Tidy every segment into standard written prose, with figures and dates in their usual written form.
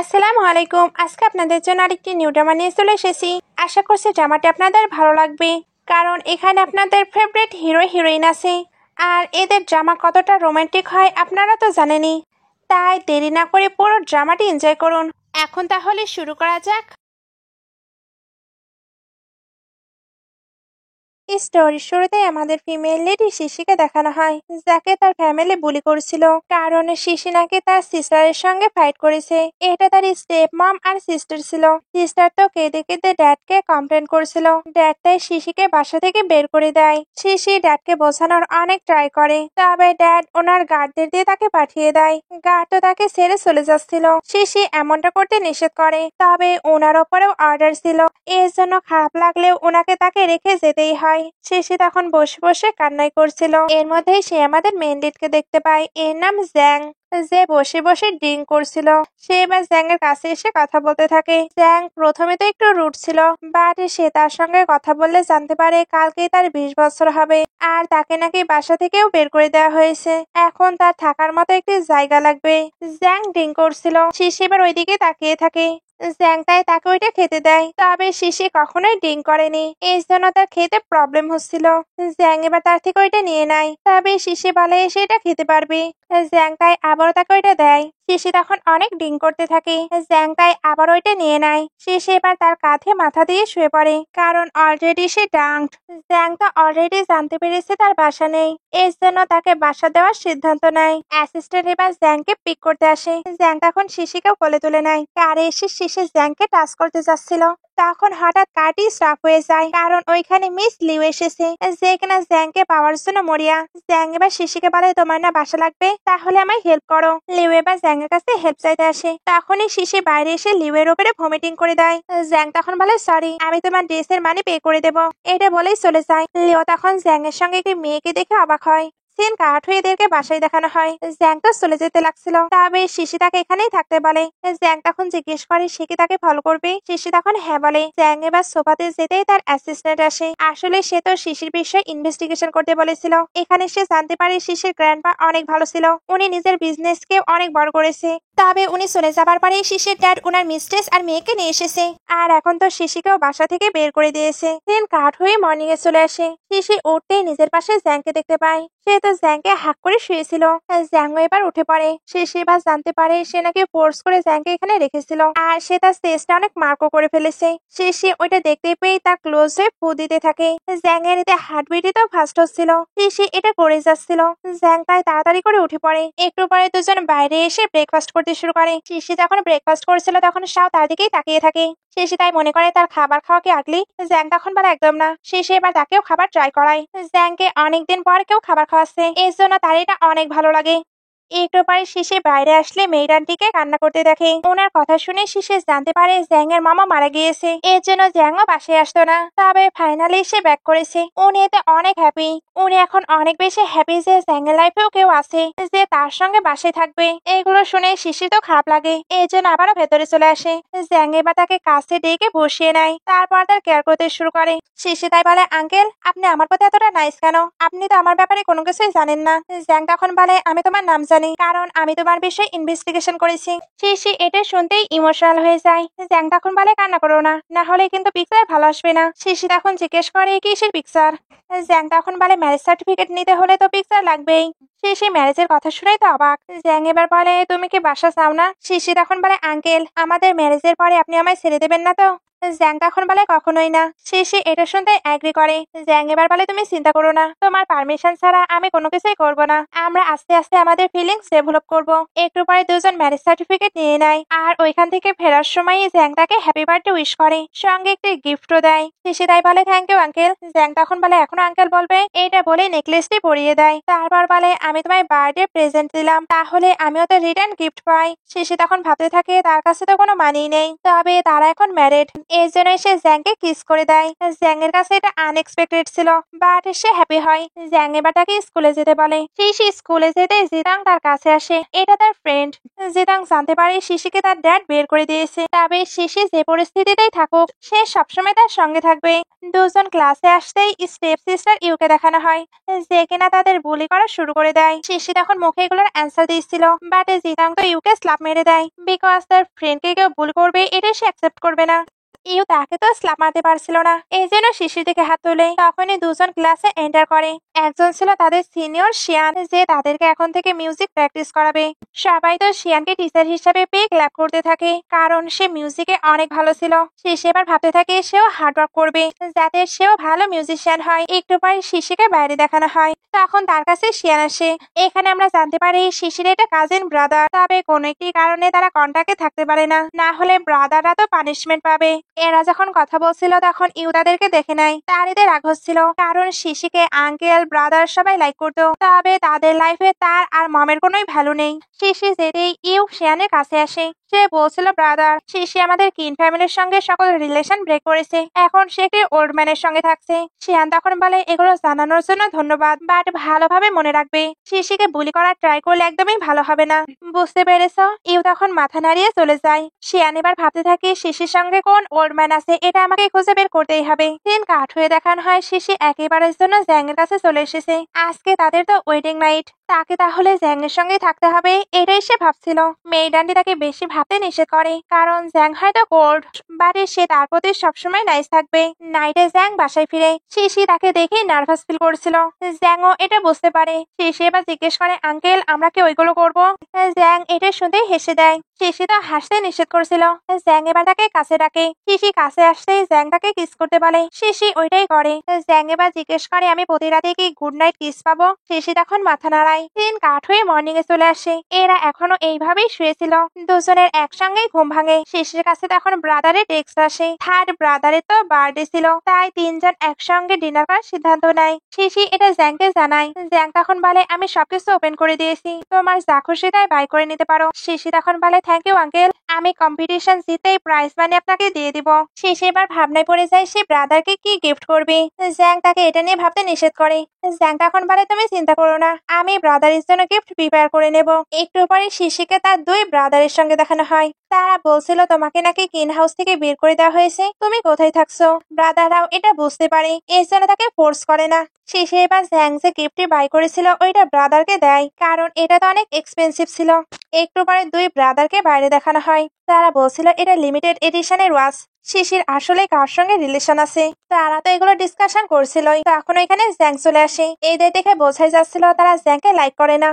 আসসালামু আলাইকুম। আজকে আপনাদের জন্য আরেকটি নিউ ড্রামা নিয়ে চলে এসেছি। আশা করছি ড্রামাটি আপনাদের ভালো লাগবে, কারণ এখানে আপনাদের ফেভারিট হিরো হিরোইন আছে। আর এদের ড্রামা কতটা রোমান্টিক হয় আপনারা তো জানেনই। তাই দেরি না করে পুরো ড্রামাটি এনজয় করুন। এখন তাহলে শুরু করা যাক। স্টোরির শুরুতেই আমাদের ফিমেল লিডি শিশিকে দেখানো হয়, যাকে তার ফ্যামিলি বুলি করছিল, কারণ শিশি নাকি তার সিস্টারের সঙ্গে ফাইট করেছে। এটা তার স্টেপ মম আর সিস্টার ছিল। সিস্টার তো কেঁদে কেঁদে ড্যাডকে কমপ্লেন করছিল। ড্যাড তাই শিশিকে বাসা থেকে বের করে দেয়। শিশি ড্যাডকে বোঝানোর অনেক ট্রাই করে, তবে ড্যাড ওনার গার্ডদের দিয়ে তাকে পাঠিয়ে দেয়। গার্ড তো তাকে ছেড়ে চলে যাচ্ছিল। শিশি এমনটা করতে নিষেধ করে, তবে ওনার ওপরেও অর্ডার ছিল, এর জন্য খারাপ লাগলেও ওনাকে তাকে রেখে যেতেই হয়। শিশি তখন বসে বসে কান্নাই করছিল। এর মধ্যেই সে আমাদের মেন লিডকে দেখতে পায়। এর নাম জ্যাং। যে বসে বসে ড্রিঙ্ক করছিল। সে এবার জ্যাং এর কাছে এসে কথা বলতে থাকে। জ্যাং প্রথমে তো একটু রুড ছিল, বাট সে তার সঙ্গে কথা বললে জানতে পারে কালকেই তার 20 বছর হবে, আর তাকে নাকি বাসা থেকেও বের করে দেওয়া হয়েছে। এখন তার থাকার মতো একটি জায়গা লাগবে। জ্যাং ড্রিঙ্ক করছিল। শিশি এবার ওইদিকে তাকিয়ে থাকে। জ্যাং তাই তাকে ওইটা খেতে দেয়, তবে শিশি কখনোই ড্রিঙ্ক করেনি, এই জন্য তার খেতে প্রবলেম হচ্ছিল। জ্যাং এবার তার থেকে ওইটা নিয়ে নেয়, তবে শিশি বলে সে এটা খেতে পারবে। জ্যাং তাই আবারও তাকে ওইটা দেয়। শিশি তখন অনেক ড্রিঙ্ক করতে থাকে। জ্যাং তাই আবার ওইটা নিয়ে নেয়। শিশি এবার তার কাঁধে মাথা দিয়ে শুয়ে পড়ে, কারণ অলরেডি সে ড্রাঙ্কড। জ্যাং তো অলরেডি জানতে পেরেছে তার বাসা নেই, এর জন্য তাকে বাসা দেওয়ার সিদ্ধান্ত নেয়। অ্যাসিস্ট্যান্ট এবার জ্যাংকে পিক করতে আসে। জ্যাং তখন শিশিকেও কোলে তুলে নেয়। কারে এসে শিশি জ্যাংকে টাচ করতে যাচ্ছিল, তখন হঠাৎ কার্টি স্টপ হয়ে যায়, কারণ ওইখানে মিস লিউ এসেছে, যে কিনা জ্যাংকে পাওয়ার জন্য মরিয়া। জ্যাং এবার শিশিকে বলে তোমার না বাসা লাগবে, তাহলে আমায় হেল্প করো। লিউ এবার জ্যাং এর কাছে হেল্প চাইতে আসে। তখনই শিশি বাইরে এসে লিউ এর উপরে ভমিটিং করে দেয়। জ্যাং তখন বলে সরি, আমি তোমার ড্রেসের মানি পে করে দেবো, এটা বলেই চলে যায়। লিও তখন জ্যাং এর সঙ্গে একটি মেয়েকে দেখে অবাক হয়। সিন কাট হয়ে এদেরকে বাসায় দেখানো হয়। জ্যাং তো চলে যেতে লাগছিল, তবে শিশি তাকে এখানেই থাকতে বলে। জ্যাং তখন জিজ্ঞেস করে সে কি তাকে ফলো করবে। শিশি তখন হ্যাঁ বলে। জ্যাং এবার সোফাতে যেতেই তার অ্যাসিস্ট্যান্ট আসে। আসলে সে তো শিশির বিষয়ে ইনভেস্টিগেশন করতে বলেছিল। এখানে সে জানতে পারে শিশির গ্র্যান্ডপা অনেক ভালো ছিল, উনি নিজের বিজনেসকে অনেক বড় করেছে। তবে উনি চলে যাবার পরে শিশির ড্যাড উনার মিস্ট্রেস আর মেয়েকে নিয়ে এসেছে, আর এখন তো শিশিকেও বাসা থেকে বের করে দিয়েছে। দিন কাট হয়ে মর্নিং এ চলে আসে। শিশি উঠতেই নিজের পাশে জ্যাংকে দেখতে পায়। সে তো জ্যাংকে হাক করে শুয়েছিল। জ্যাংও এবার উঠে পড়ে। শিশি এবার জানতে পারে সে নাকি ফোর্স করে জ্যাংকে এখানে রেখেছিল, আর সে তার স্টেজটা অনেক মার্কও করে ফেলেছে। শিশি ওইটা দেখতে পেয়ে তার ক্লোজ হয়ে ফু দিতে থাকে। জ্যাং এর এতে হার্টবিটই তো ফাস্ট হচ্ছিল। শিশি এটা করে যাচ্ছিল। জ্যাং তাই তাড়াতাড়ি করে উঠে পড়ে। একটু পরে দুজন বাইরে এসে ব্রেকফাস্ট করতে শুরু করে। শিশি যখন ব্রেকফাস্ট করছিল তখন শাও তার দিকেই তাকিয়ে থাকে। শিশি তাই মনে করে তার খাবার খাওয়া কি আগলি। জ্যাং তখন বলে একদম না। শিশি এবার তাকেও খাবার ট্রাই করায়। জ্যাংকে অনেকদিন পর কেউ খাবার খাওয়াচ্ছে, এর জন্য তার এটা অনেক ভালো লাগে। একটু পরে শিশি বাইরে আসলে মেয়েরানটিকে কান্না করতে দেখে। ওনার কথা শুনে শিশি জানতে পারে জ্যাং এর মামা মারা গিয়েছে, এর জন্য জ্যাংও বাসায় আসতো না। তবে ফাইনালি সে ব্যাক করেছে। উনি এতে অনেক হ্যাপি। উনি এখন অনেক বেশি হ্যাপি যে জ্যাং এর লাইফেও কেউ আছে যে তার সঙ্গে বাসায় থাকবে। এগুলো শুনে শিশি তো খারাপ লাগে, এই জন্য আবারও ভেতরে চলে আসে। জ্যাং এবার তাকে কাছে ডেকে বসিয়ে নেয়, তারপর তার কেয়ার করতে শুরু করে। শিশি তাই বলে আঙ্কেল আপনি আমার প্রতি এতটা নাইস কেন, আপনি তো আমার ব্যাপারে কোনো কিছুই জানেন না। জ্যাং তখন বলে আমি তোমার নাম জানি, কারণ আমি তোমার বিষয়ে ইনভেস্টিগেশন করেছি। শিশি এটা শুনতেই ইমোশনাল হয়ে যায়। জ্যাং তখন বলে কান্না করো না, না হলে কিন্তু পিকচার ভালো আসবে না। শিশি তখন জিজ্ঞেস করে কিসের পিকচার। জ্যাং তখন বলে ম্যারেজ সার্টিফিকেট নিতে হলে তো পিকচার লাগবেই। শিশি ম্যারেজের কথা শুনেই তো অবাক। জ্যাং এবার বলে তুমি কি বাসা চাও না। শিশি তখন বলে আঙ্কেল আমাদের ম্যারেজের পরে আপনি আমায় ছেড়ে দেবেন না তো। জ্যাং তখন বলে কখনোই না। শিশি এটা শুনতে এগ্রি করে। জ্যাং এবার বলে তুমি চিন্তা করো না, তোমার পারমিশন ছাড়া আমি কোনো কিছুই করব না। আমরা আস্তে আস্তে আমাদের ফিলিংস ডেভেলপ করব। একটু পরে দুজন ম্যারেজ সার্টিফিকেট নিয়ে নেয়, আর ওইখান থেকে ফেরার সময় জ্যাং তাকে হ্যাপি বার্থডে উইশ করে, সঙ্গে একটি গিফটও দেয়। শিশি তাই বলে থ্যাংক ইউ আঙ্কেল। জ্যাং তখন বলে এখনো আঙ্কেল বলবে, এইটা বলে নেকলেসটি পরিয়ে দেয়। তারপর বলে আমি তোমায় বার্থডে প্রেজেন্ট দিলাম, তাহলে আমিও তো রিটার্ন গিফট পাই। শিশি তখন ভাবতে থাকে তার কাছে তো কোনো মানি নেই, তবে তারা এখন ম্যারেড, এই জন্য সে জ্যাংকে কিস করে দেয়। জ্যাং এর কাছে এটা আনএক্সপেক্টেড ছিল, বাট সে হ্যাপি হয়। জ্যাং এবার তাকে স্কুলে যেতে বলে। শিশি স্কুলে যেতে জিতাং তার কাছে আসে, এটা তার ফ্রেন্ড। জিতাং জানতে পারে শিশিকে তার ড্যাড বের করে দিয়েছে, তবে শিশি যে পরিস্থিতিতেই থাকুক সে সবসময় তার সঙ্গে থাকবে। দুজন ক্লাসে আসতেই স্টেপ সিস্টার ইউকে দেখানো হয়, যে কিনা তাদের বুলি করা শুরু করে দেয়। শিশি তখন মুখে এগুলোর অ্যান্সার দিচ্ছিল, বাট জিতাং তো ইউকে স্ল্যাপ মেরে দেয়, বিকজ তার ফ্রেন্ডকে কেউ বুলি করবে এটা সে অ্যাকসেপ্ট করবে না। ইউ তাকে তো স্ল্যাপ মারতে পারছিল না, এই জন্য শিশির দিকে হাত তোলে। তখনই দুজন ক্লাসে এন্টার করে। একজন ছিল তাদের সিনিয়র শিয়ান, যে তাদেরকে এখন থেকে মিউজিক প্র্যাকটিস করাবে। সবাই তো শিয়ানকে টিচার হিসাবে পেয়ে ক্ল্যাপ করতে থাকে, কারণ সে মিউজিকে অনেক ভালো ছিল। শিশি এবার ভাবতে থাকে সেও হার্ডওয়ার্ক করবে, যাতে সেও ভালো মিউজিশিয়ান হয়। একটু পরে শিশিকে বাইরে দেখানো হয়, তখন তার কাছে শিয়ান আসে। এখানে আমরা জানতে পারি শিশির এটা কাজিন ব্রাদার, তবে কোনো একটি কারণে তারা কন্টাক্টে থাকতে পারে না, না হলে ব্রাদাররা তো পানিশমেন্ট পাবে। এরা যখন কথা বলছিল তখন ইউ তাদেরকে দেখে নেয়। তার এদের রাগ হচ্ছিল, কারণ শিশিকে আঙ্কেল ব্রাদার সবাই লাইক করতো, তবে তাদের লাইফে তার আর মমের কোনোই ভ্যালু নেই। শিশি যেতেই ইউ শিয়ানের কাছে আসে। সে বলছিল, ব্রাদার, শিশি আমাদের কিন ফ্যামিলির সঙ্গে সকল রিলেশন ব্রেক করেছে, এখন সে একটি ওল্ড ম্যানের সঙ্গে থাকছে। শিয়ান তখন বলে, এগুলো জানানোর জন্য ধন্যবাদ, বাট ভালোভাবে মনে রাখবে শিশিকে বুলি করার ট্রাই করলে একদমই ভালো হবে না। বুঝতে পেরেছ? ইউ তখন মাথা নাড়িয়ে চলে যায়। শিয়ান এবার ভাবতে থাকে শিশির সঙ্গে কোন ওল্ড ম্যান আছে, এটা আমাকে খুঁজে বের করতেই হবে। দিন কাঠ হয়ে দেখানো হয় শিশি একেবারের জন্য জ্যাং এর কাছে চলে এসেছে। আজকে তাদের তো ওয়েডিং নাইট, তাকে তাহলে জ্যাং এর সঙ্গে থাকতে হবে, এটাই সে ভাবছিল। মেইডান্ডি তাকে বেশি ভাবতে নিষেধ করে, কারণ জ্যাং হয়তো কোল্ড, বাট সে তার প্রতি সবসময় নাইস থাকবে। নাইটে জ্যাং বাসায় ফিরে শিশি তাকে দেখে নার্ভাস ফিল করছিল। জ্যাংও এটা বুঝতে পারে। শিশি এবার জিজ্ঞেস করে, আঙ্কেল, আমরা কি ওইগুলো করবো? জ্যাং এটা শুনতেই হেসে দেয়। শিশি তো হাসতে নিষেধ করছিল। জ্যাং এবার তাকে কাছে ডাকে। শিশি কাছে আসতেই জ্যাং তাকে কিস করতে বলে। শিশি ওইটাই করে। জ্যাং এবার জিজ্ঞেস করে, আমি প্রতি রাতে কি গুড নাইট কিস পাবো? শিশি তখন মাথা নাড়ায়। দিন কাঠ হয়ে মর্নিং এ চলে আসে। এরা এখনো এইভাবেই শুয়েছিল। দুজনের একসঙ্গেই ঘুম ভাঙে। শিশির কাছে তখন ব্রাদারের টেক্সট আসে। থার্ড ব্রাদারের তো বার্থডে ছিল, তাই তিনজন একসঙ্গে ডিনার করার সিদ্ধান্ত নেয়। শিশি এটা জ্যাংকে জানায়। জ্যাং তখন বলে, আমি সবকিছু ওপেন করে দিয়েছি, তোমার যা খুশি তাই বাই করে নিতে পারো। শিশি তখন বলে, থ্যাংক ইউ আঙ্কেল, আমি কম্পিটিশন জিতেই প্রাইজ মানি আপনাকে দিয়ে দিব। শিশি এবার ভাবনায় পড়ে যায় সে ব্রাদারকে কি গিফট করবে। জ্যাং তাকে এটা নিয়ে ভাবতে নিষেধ করে। জ্যাং তখন বলে, তুমি চিন্তা করো না, আমি ব্রাদারের জন্য গিফট প্রিপেয়ার করে নেব। একটু পরে শিশিকে তার দুই ব্রাদারের সঙ্গে দেখানো হয়। তারা বলছিল, তোমাকে নাকি কিন হাউস থেকে বের করে দেওয়া হয়েছে, তুমি কোথায় থাকছো? ব্রাদাররাও এটা বুঝতে পারে, এর জন্য তাকে ফোর্স করে না। শেষে এবার জ্যাং যে গিফটটি বাই করেছিল ওইটা ব্রাদারকে দেয়, কারণ এটা তো অনেক এক্সপেন্সিভ ছিল। একটু পরে দুই ব্রাদারকে বাইরে দেখানো হয়। তারা বলছিল এটা লিমিটেড এডিশনের ওয়াচ। শিশির আসলে কার সঙ্গে রিলেশন আছে, তারা তো এগুলো ডিসকাশন করছিল। তখন এখানে জ্যাং চলে আসে। এদের দেখে বোঝাই যাচ্ছিল তারা জ্যাংকে লাইক করে না।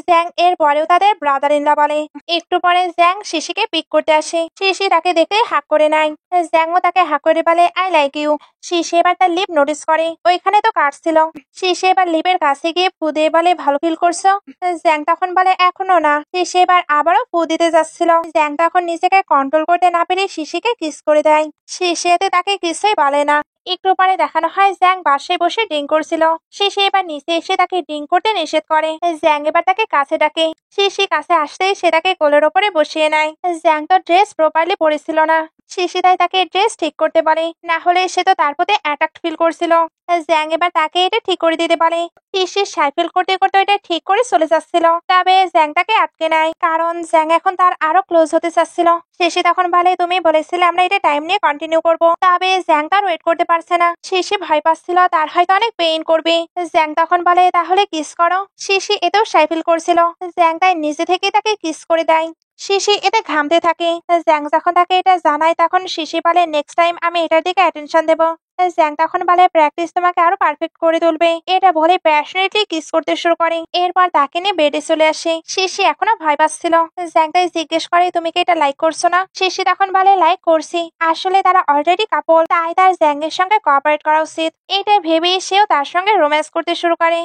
জ্যাং এর পরেও তাদের ব্রাদার ইন ল বলে। একটু পরে জ্যাং শিশিকে পিক করতে আসে। শিশি তাকে দেখে হাক করে নেয়। জ্যাংও তাকে হাক করে বলে, আই লাইক ইউ। শিশি এবার তার লিপ নোটিস করে, ওইখানে তো কাট ছিল। শিশি এবার লিপের কাছে গিয়ে ফু দিয়ে বলে, ভালো ফিল করছো? জ্যাং তখন বলে, এখনো না। শিশি এবার আবারও ফু দিতে যাচ্ছিল। জ্যাং তখন নিজেকে কন্ট্রোল করতে না পেরে শিশিকে কিস করে দেয়। শিশি এতে তাকে কিছুই বলে না। একটু পরে দেখানো হয় জ্যাং বাসায় বসে ড্রিঙ্ক করছিল। শিশি এবার নিচে এসে তাকে ড্রিঙ্ক করতে নিষেধ করে। জ্যাং এবার তাকে কাছে ডাকে। শিশি কাছে আসতেই সে তাকে কোলের ওপরে বসিয়ে নেয়। জ্যাং তো ড্রেস প্রপারলি পরেছিল না। শিশি তাই তাকে ড্রেস ঠিক করতে বলে, না হলে সে তো তার প্রতি অ্যাট্রাক্ট ফিল করছিল। জ্যাং এবার তাকে এটা ঠিক করে দিতে বলে। শিশির সাইকেল করতে করতে এটা ঠিক করে চলে যাচ্ছিল, তবে জ্যাং তাকে আটকে নেয়, কারণ জ্যাং এখন তার আরো ক্লোজ হতে চাচ্ছিল। শিশি তখন বলে, তুমি বলেছিলে আমরা এটা টাইম নিয়ে কন্টিনিউ করবো, তবে জ্যাং তার ওয়েট করতে পারছে না। শিশি ভয় পাচ্ছিল তার হয়তো অনেক পেইন করবে। জ্যাং তখন বলে, তাহলে কিস করো। শিশি এতেও সাইকেল করছিল। জ্যাং তাই নিজে থেকে তাকে কিস করে দেয়। শিশি এতে ঘামতে থাকে। জ্যাং যখন তাকে এটা জানায় তখন শিশি বলে, নেক্সট টাইম আমি এটার দিকে অ্যাটেনশন দেবো। জ্যাং তখন বলে, প্র্যাকটিস তোমাকে আরো পারফেক্ট করে তুলবে। এটা বলে প্যাশনেটলি কিস করতে শুরু করে। এরপর তাকে নিয়ে বেডে চলে আসে। শিশি এখনো ভয় পাচ্ছিল। জ্যাং তাই জিজ্ঞেস করে, তুমি কি এটা লাইক করছো না? শিশি তখন বলে, লাইক করছি, আসলে তারা অলরেডি কাপল, তাই তার জ্যাং এর সঙ্গে কোঅপারেট করা উচিত। এটা ভেবেই সেও তার সঙ্গে রোম্যান্স করতে শুরু করে।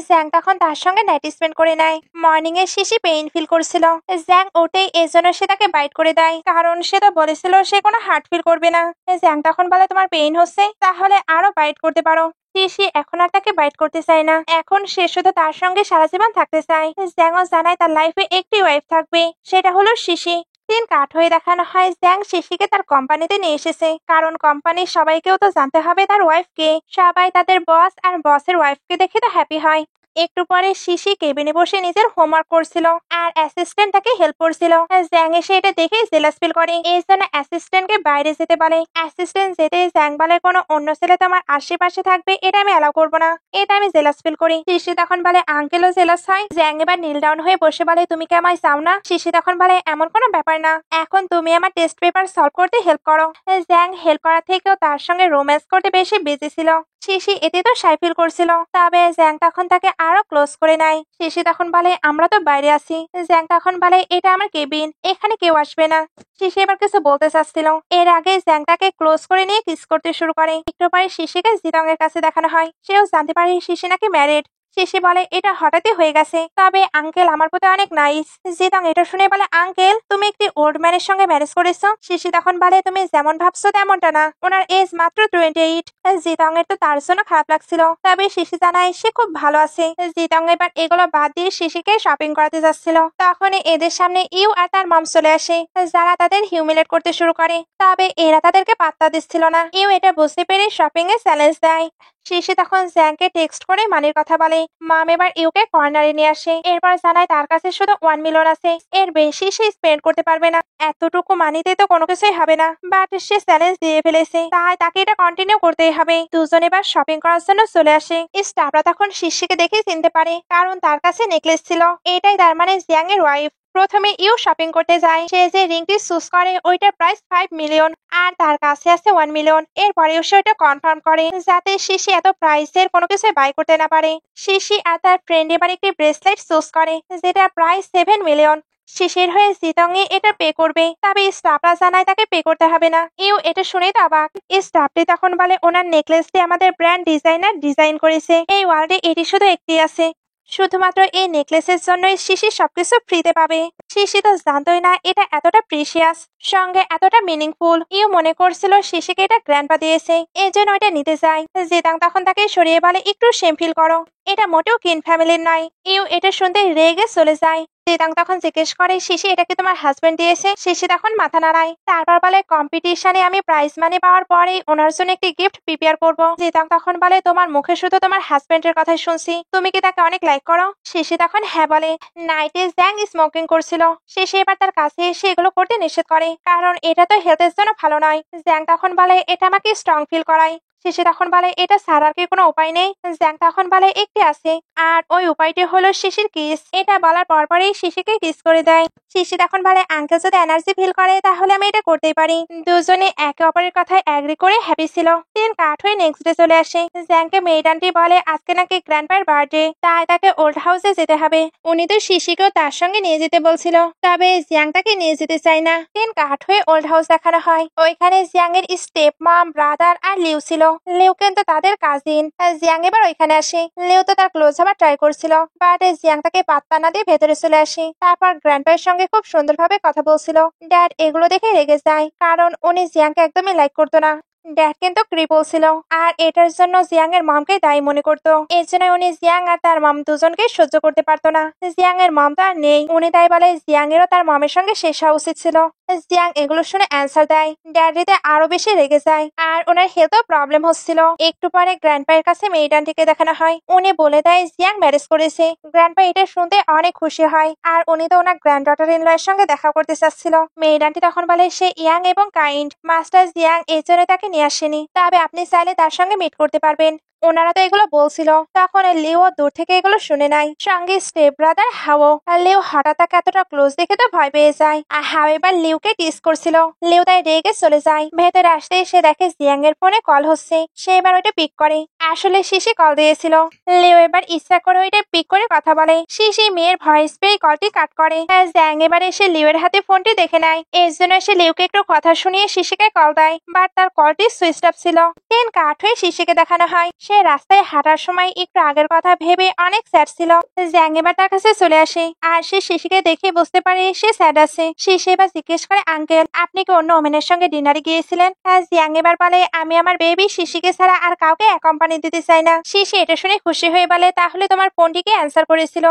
জ্যাং তখন তার সঙ্গে নাইট স্পেন্ড করে নেয়। মর্নিং এ শিশি পেইন ফিল করছিল। জ্যাং ওটাই এজন্য সে তাকে বাইট করে দেয়, কারণ সে তো বলেছিল সে কোনো হার্ট ফিল করবে না। জ্যাং তখন বলে, তোমার পেইন হচ্ছে, তাহলে আরো বাইট করতে পারো। শিশি এখন আর তাকে বাইট করতে চায় না, এখন সে শুধু তার সঙ্গে সারা জীবন থাকতে চায়। জ্যাংও জানায় তার লাইফে একটি ওয়াইফ থাকবে, সেটা হলো শিশি। দিন কাট হয়ে দেখানো হয় জ্যাং শিশিকে তার কোম্পানিতে নিয়ে এসেছে, কারণ কোম্পানির সবাইকেও তো জানতে হবে তার ওয়াইফ কে। সবাই তাদের বস আর বসের ওয়াইফকে দেখে তো হ্যাপি হয়। একটু পরে শিশি কেবিনে বসে নিজের হোমওয়ার্ক করছিল আর অ্যাসিস্ট্যান্ট তাকে হেল্প করছিল। জ্যাং এসে এটা দেখে জেলাস ফিল করে, এই জন্য অ্যাসিস্ট্যান্টকে বাইরে যেতে বলে। অ্যাসিস্ট্যান্ট যেতে জ্যাং বলে কোনো অন্য ছেলে তোমার আশেপাশে থাকবে এটা আমি অ্যালাউ করবো না, এটা আমি জেলাস ফিল করি। শিশি তখন বলে আঙ্কেলও জেলাস হয়। জ্যাং এবার নীল ডাউন হয়ে বসে বলে তুমি কি আমায় চাও না? শিশি তখন বলে এমন কোনো ব্যাপার না, এখন তুমি আমার টেস্ট পেপার সলভ করতে হেল্প করো। জ্যাং হেল্প করা থেকেও তার সঙ্গে রোম্যান্স করতে বেশি বিজি ছিল। শিশি এতে তো সাই ফিল করছিল, তবে জ্যাং তখন তাকে আরো ক্লোজ করে নেয়। শিশি তখন বলে আমরা তো বাইরে আছি। জ্যাং তখন বলে এটা আমার কেবিন, এখানে কেউ আসবে না। শিশি এবার কিছু বলতে চাচ্ছিল, এর আগে জ্যাং তাকে ক্লোজ করে নিয়ে কিস করতে শুরু করে। একটু পরে শিশিকে জিতং এর কাছে দেখানো হয়, সেও জানতে পারে শিশি নাকি ম্যারিড। শিশি বলে এটা হঠাৎই হয়ে গেছে, তবে আঙ্কেল আমার প্রতি অনেক নাইস। জিতং এটা শুনে বলে আঙ্কেল তুমি একটি ওল্ড ম্যানের সঙ্গে ম্যারেজ করেছো? শিশি তখন বলে তুমি যেমন ভাবছো তেমনটা না, ওনার এজ মাত্র 28। জিতং এর তো তার জন্য খারাপ লাগছিল, তবে শিশি জানায় সে খুব ভালো আছে। জিতং এবার এগুলো বাদ দিয়ে শিশিকে শপিং করাতে যাচ্ছিল, তখন এদের সামনে ইউ আর তার মম চলে আসে, যারা তাদের হিউমিলেট করতে শুরু করে। তবে এরা তাদেরকে পাত্তা দিচ্ছিল না। ইউ এটা বুঝতে পেরে শপিং এ চ্যালেঞ্জ দেয়। শিশি তখন জ্যাংকে টেক্সট করে মানির কথা বলে। মাম এবার ইউকে কর্নারে নিয়ে আসে, এরপর জানায় তার কাছে শুধু 1 মিলিয়ন আছে, এর বেশি সে স্পেন্ড করতে পারবে না। এতটুকু মানিতে তো কোনো কিছুই হবে না, বাট সে চ্যালেঞ্জ দিয়ে ফেলেছে, তাই তাকে এটা কন্টিনিউ করতেই হবে। দুজন এবার শপিং করার জন্য চলে আসে। স্টাফরা তখন শিশিকে দেখে চিনতে পারে, কারণ তার কাছে নেকলেস ছিল, এটাই তার মানে জ্যাং এর ওয়াইফ। প্রথমে ইউ শপিং করতে যায়, সে যে রিংটি চুজ করে ওইটার প্রাইস 5 মিলিয়ন আর তার কাছে আছে 1 মিলিয়ন। এরপরেও সে ওইটা কনফার্ম করে যাতে শিশি এত প্রাইসের কোনো কিছু বাই করতে না পারে। শিশি আর তার ফ্রেন্ড এবার একটি ব্রেসলেট চুজ করে যেটা প্রাইস 7 মিলিয়ন। শিশির হয়ে জিতং এ এটা পে করবে, তবে স্টাফরা জানায় তাকে পে করতে হবে না। ইউ এটা শুনে তো অবাক। স্টাফটি তখন বলে ওনার নেকলেসটি আমাদের ব্র্যান্ড ডিজাইনার ডিজাইন করেছে, এই ওয়ার্ল্ডে এটি শুধু একটি আছে, শুধুমাত্র এই নেকলেসের জন্যই শিশি সবকিছু ফ্রিতে পাবে। শিশি তো জানতোই না এটা এতটা প্রিশিয়াস, সঙ্গে এতটা মিনিংফুল। ইউ মনে করছিল শিশিকে এটা গ্র্যান্ডপা দিয়েছে, এই জন্য এটা নিতে চায়। জিতাং তখন তাকে সরিয়ে বলে একটু শেম ফিল করো, এটা মোটেও কিন ফ্যামিলির নয়। ইউ এটা শুনতে রেগে চলে যায়। জিতাং তখন জিজ্ঞেস করে শিশি এটা কি তোমার হাজবেন্ড দিয়েছে? শিশি তখন মাথা নাড়ায়, তারপর বলে কম্পিটিশনে আমি প্রাইজ মানি পাওয়ার পরেই ওনার জন্য একটি গিফট প্রিপেয়ার করব। জিতাং তখন বলে তোমার মুখে শুধু তোমার হাজবেন্ডের কথাই শুনছি, তুমি কি তাকে অনেক লাইক করো? শিশি তখন হ্যাঁ বলে। নাইটে জ্যাং স্মোকিং করছিল, শিশি এবার তার কাছে এসে এগুলো করতে নিষেধ করে, কারণ এটা তো হেলথের জন্য ভালো নয়। জ্যাং তখন বলে এটা আমাকে স্ট্রং ফিল করায়। শিশি তখন বলে এটা ছাড়ার কি কোনো উপায় নেই? জ্যাং তখন বলে একটি আছে, আর ওই উপায়টি হলো শিশির কিস। এটা বলার পরপরই শিশিকে কিস করে দেয়। শিশি তখন বলে আঙ্কেল যদি এনার্জি ফিল করে তাহলে আমি এটা করতেই পারি। দুজনে একে অপরের কথায় অ্যাগ্রি করে হ্যাপি ছিল। দিন কাট হয়ে নেক্সট ডে চলে আসে। জ্যাংকে মেড আন্টি বলে আজকে নাকি গ্র্যান্ডপার বার্থডে, তাই তাকে ওল্ড হাউসে যেতে হবে। উনি তো শিশিকেও তার সঙ্গে নিয়ে যেতে বলছিল, তবে জিয়াং তাকে নিয়ে যেতে চায় না। দিন কাট হয়ে ওল্ড হাউস দেখানো হয়, ওইখানে জিয়াং এর স্টেপ মম, ব্রাদার আর লিউ ছিল। লিউ কিন্তু তাদের কাজিন। জিয়াং এবার ওইখানে আসে। লিউ তো তার ক্লোজ হবার ট্রাই করছিল, বাট জিয়াং তাকে পাত্তা না দিয়ে ভেতরে চলে আসে। তারপর গ্র্যান্ডপায়ের সঙ্গে খুব সুন্দরভাবে কথা বলছিল। ড্যাড এগুলো দেখে রেগে যায়, কারণ উনি জিয়াংকে একদমই লাইক করতো না। ড্যাড কিন্তু ক্রিপল ছিল, আর এটার জন্য জিয়াং এর মমকে দায়ী মনে করতো। এর জন্য উনি জিয়াং আর তার মম দুজনকে সহ্য করতে পারতো না। জিয়াং এর মম তো আর নেই, উনি তাই বলে জিয়াং এরও তার মমের সঙ্গে শেষ হওয়া উচিত ছিল। জিয়াং এগুলো শুনে অ্যান্সার দেয়। ড্যাড রিতে আরো বেশি রেগে যায়, আর ওনার হেলথও প্রবলেম হচ্ছিল। একটু পরে গ্র্যান্ডপায়ের কাছে মেড আন্টিকে দেখানো হয়, উনি বলে দেয় জিয়াং ম্যারেজ করেছে। গ্র্যান্ডপা এটা শুনতে অনেক খুশি হয়, আর উনি তো ওনার গ্র্যান্ড ডটার ইন ল এর সঙ্গে দেখা করতে চাচ্ছিল। মেড আন্টি তখন বলে সে ইয়াং এবং কাইন্ড, মাস্টার জিয়াং এই জন্য তাকে নিয়ে আসেনি, তবে আপনি চাইলে তার সঙ্গে মিট করতে পারবেন। ওনারা তো এগুলো বলছিল, তখন লিও দূর থেকে এগুলো শুনে নাই। সঙ্গে স্টেপ ব্রাদার হাও। লিও হঠাৎ তাকে এতটা ক্লোজ দেখে তো ভয় পেয়ে যায়, আর হাও এবার লিওকে টিস করছিল। লিও তাই রেগে চলে যায়। ভেতরে আসতে সে দেখে জিয়াং এর ফোনে কল হচ্ছে, সে এবার ওইটা পিক করে। আসলে শিশি কল দিয়েছিল। লিও এবার ইচ্ছা করে ওইটা পিক করে কথা বলে। শিশি মেয়ের ভয়েস পেয়ে কলটি কাট করে। জ্যাং এবার এসে লিওর হাতে ফোনটি দেখে নেয়, এর জন্য সে লিওকে একটু কথা শুনিয়ে শিশিকে কল দেয়, বাট তার কলটি সুইচ অফ ছিল। দিন কাট হয়ে শিশিকে দেখানো হয়, সে রাস্তায় হাঁটার সময় একটু আগের কথা ভেবে অনেক স্যাড ছিল। জ্যাং এবার তার কাছে চলে আসে, আর সে শিশিকে দেখে বুঝতে পারে সে স্যাড আছে। শিশি এবার জিজ্ঞেস করে আঙ্কেল আপনি কি অন্য ওমেনের সঙ্গে ডিনারে গিয়েছিলেন? জিয়াং এবার বলে আমি আমার বেবি শিশিকে ছাড়া আর কাউকে অ্যাকম্পানি দিতে চাই না। শিশি এটা শুনে খুশি হয়ে বলে তাহলে তোমার ফোনটিকে অ্যান্সার করেছিল।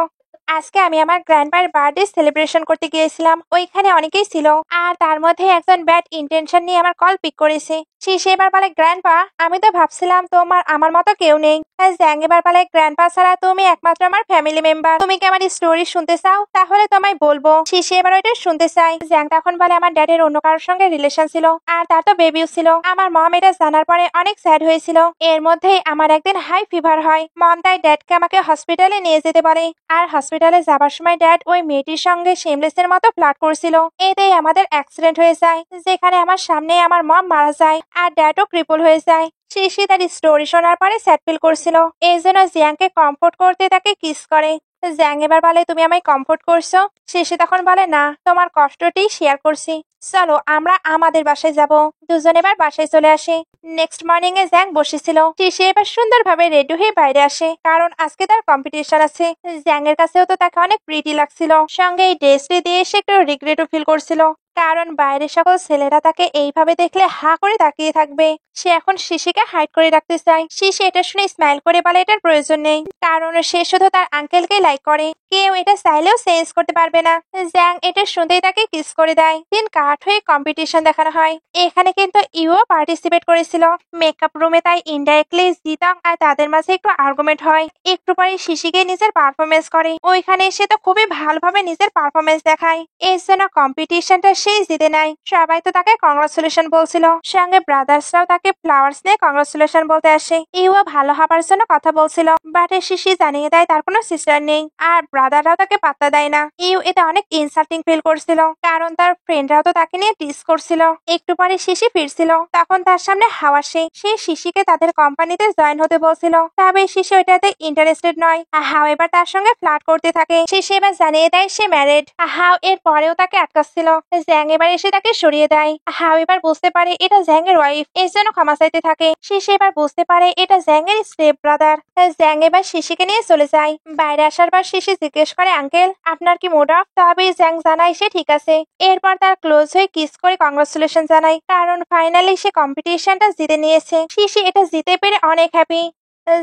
আজকে আমি আমার গ্র্যান্ডপার বার্থডে সেলিব্রেশন করতে গিয়েছিলাম, ওইখানে অনেকেই ছিল। আর তার মধ্যে একজন ব্যাড ইন্টেনশন নিয়ে আমার কল পিক করেছে। সে এবার বলে, গ্র্যান্ডপা, আমি তো ভাবছিলাম তোমার আমার মতো কেউ নেই। জ্যাং এবার বলে, গ্র্যান্ডপা ছাড়া তুমি একমাত্র আমার ফ্যামিলি মেম্বার। তুমি কি আমার স্টোরি শুনতে চাও? তাহলে তোমায় বলবো। সে এবার ওইটা শুনতে চাই। জ্যাং তখন বলে, আমার ড্যাডের অন্য কারোর সঙ্গে রিলেশন ছিল, আর তার তো বেবিও ছিল। আমার মম এটা জানার পরে অনেক স্যাড হয়েছিল। এর মধ্যেই আমার একদিন হাই ফিভার হয়। মম তাই ড্যাডকে আমাকে হসপিটালে নিয়ে যেতে বলে। আর হসপিটালে যাবার সময় ড্যাড ওই মেয়েটির সঙ্গে শেমলেসের মতো ফ্লার্ট করছিল। এতেই আমাদের অ্যাক্সিডেন্ট হয়ে যায়, যেখানে আমার সামনে আমার মম মারা যায় আর ড্যাডও ক্রিপল হয়ে যায়। শিশি তার স্টোরি শোনার পরে স্যাড ফিল করছিল। এই জন্য জিয়াংকে কমফোর্ট করতে তাকে কিস করে। জ্যাং এবার বলে, তুমি আমায় কমফোর্ট করছো? শিশি তখন বলে, না, তোমার কষ্টটি শেয়ার করছি। চলো আমরা আমাদের বাসায় যাব। দুজন এবার বাসায় চলে আসে। নেক্সট মর্নিং এ জ্যাং বসেছিল। শিশি এবার সুন্দরভাবে রেডি হয়ে বাইরে আসে, কারণ আজকে তার কম্পিটিশন আছে। জ্যাং এর কাছেও তো তাকে অনেক প্রিটি লাগছিল। সঙ্গে এই ড্রেসটি দিয়ে সে একটু রিগ্রেটও ফিল করছিল, কারণ বাইরের সকল ছেলেরা তাকে এইভাবে দেখলে হা করে তাকিয়ে থাকবে। সে এখন শিশিকে হাইড করে রাখতে চায়। শিশি এটা শুনে স্মাইল করে বলে, এটার প্রয়োজন নেই, কারণ সে শুধু তার আঙ্কেলকে লাইক করে। কেউ এটা চাইলেও চেঞ্জ করতে পারবে না। জ্যাং এটা শুনতেই তাকে কিস করে দেয়। দিন কাট হয়ে কম্পিটিশন দেখানো হয়। এখানে কিন্তু ইউ পার্টিসিপেট করেছিল মেকআপ রুমে, তাই ইনডাইরেক্টলি জিতাং আর তাদের মাঝে একটু আর্গুমেন্ট হয়। একটু পরে শিশিকে নিজের পারফরমেন্স করে। ওইখানে সে তো খুবই ভালোভাবে নিজের পারফরমেন্স দেখায়। এই জন্য কম্পিটিশনটা সেই জিতে নেয়। সবাই তো তাকে কংগ্রাচুলেশন বলছিল, সঙ্গে ব্রাদার্সরাও তাকে ফ্লাওয়ার্স নিয়ে কংগ্রাচুলেশন বলতে আসে। ইউও ভালো হবার জন্য কথা বলছিল, বাট শিশি জানিয়ে দেয় তার কোনো সিস্টার নেই, আর ব্রাদাররাও তাকে পাত্তা দেয় না। ইউ এতে অনেক ইনসাল্টিং ফিল করছিল, কারণ তার ফ্রেন্ডরাও তো তাকে নিয়ে টিস করছিল। একটু পরে শিশি ফিরছিল, তখন তার সামনে হাওয়া সে শিশিকে তাদের কোম্পানিতে জয়েন হতে বলছিল। তবে শিশি ওইটাতে ইন্টারেস্টেড নয়। হাও এবার তার সঙ্গে ফ্লার্ট করতে থাকে। শিশি এবার জানিয়ে দেয় সে ম্যারিড। হাও এর পরেও তাকে আটকাচ্ছিল। জ্যাং এবার এসে তাকে সরিয়ে দেয়। হাও এবার বুঝতে পারে এটা জ্যাং এর ওয়াইফ, এর জন্য ক্ষমা চাইতে থাকে। শিশি এবার বুঝতে পারে এটা জ্যাং এর স্টেপ ব্রাদার। জ্যাং এবার শিশিকে নিয়ে চলে যায়। বাইরে আসার পর শিশি জিজ্ঞেস করে, আঙ্কেল আপনার কি মুড অফ? তবে জ্যাং জানায় সে ঠিক আছে। এরপর তার ক্লোজ হয়ে কিস করে কংগ্রাচুলেশন জানায়, কারণ ফাইনালি সে কম্পিটিশনটা জিতে নিয়েছে। শিশি এটা জিতে পেরে অনেক হ্যাপি।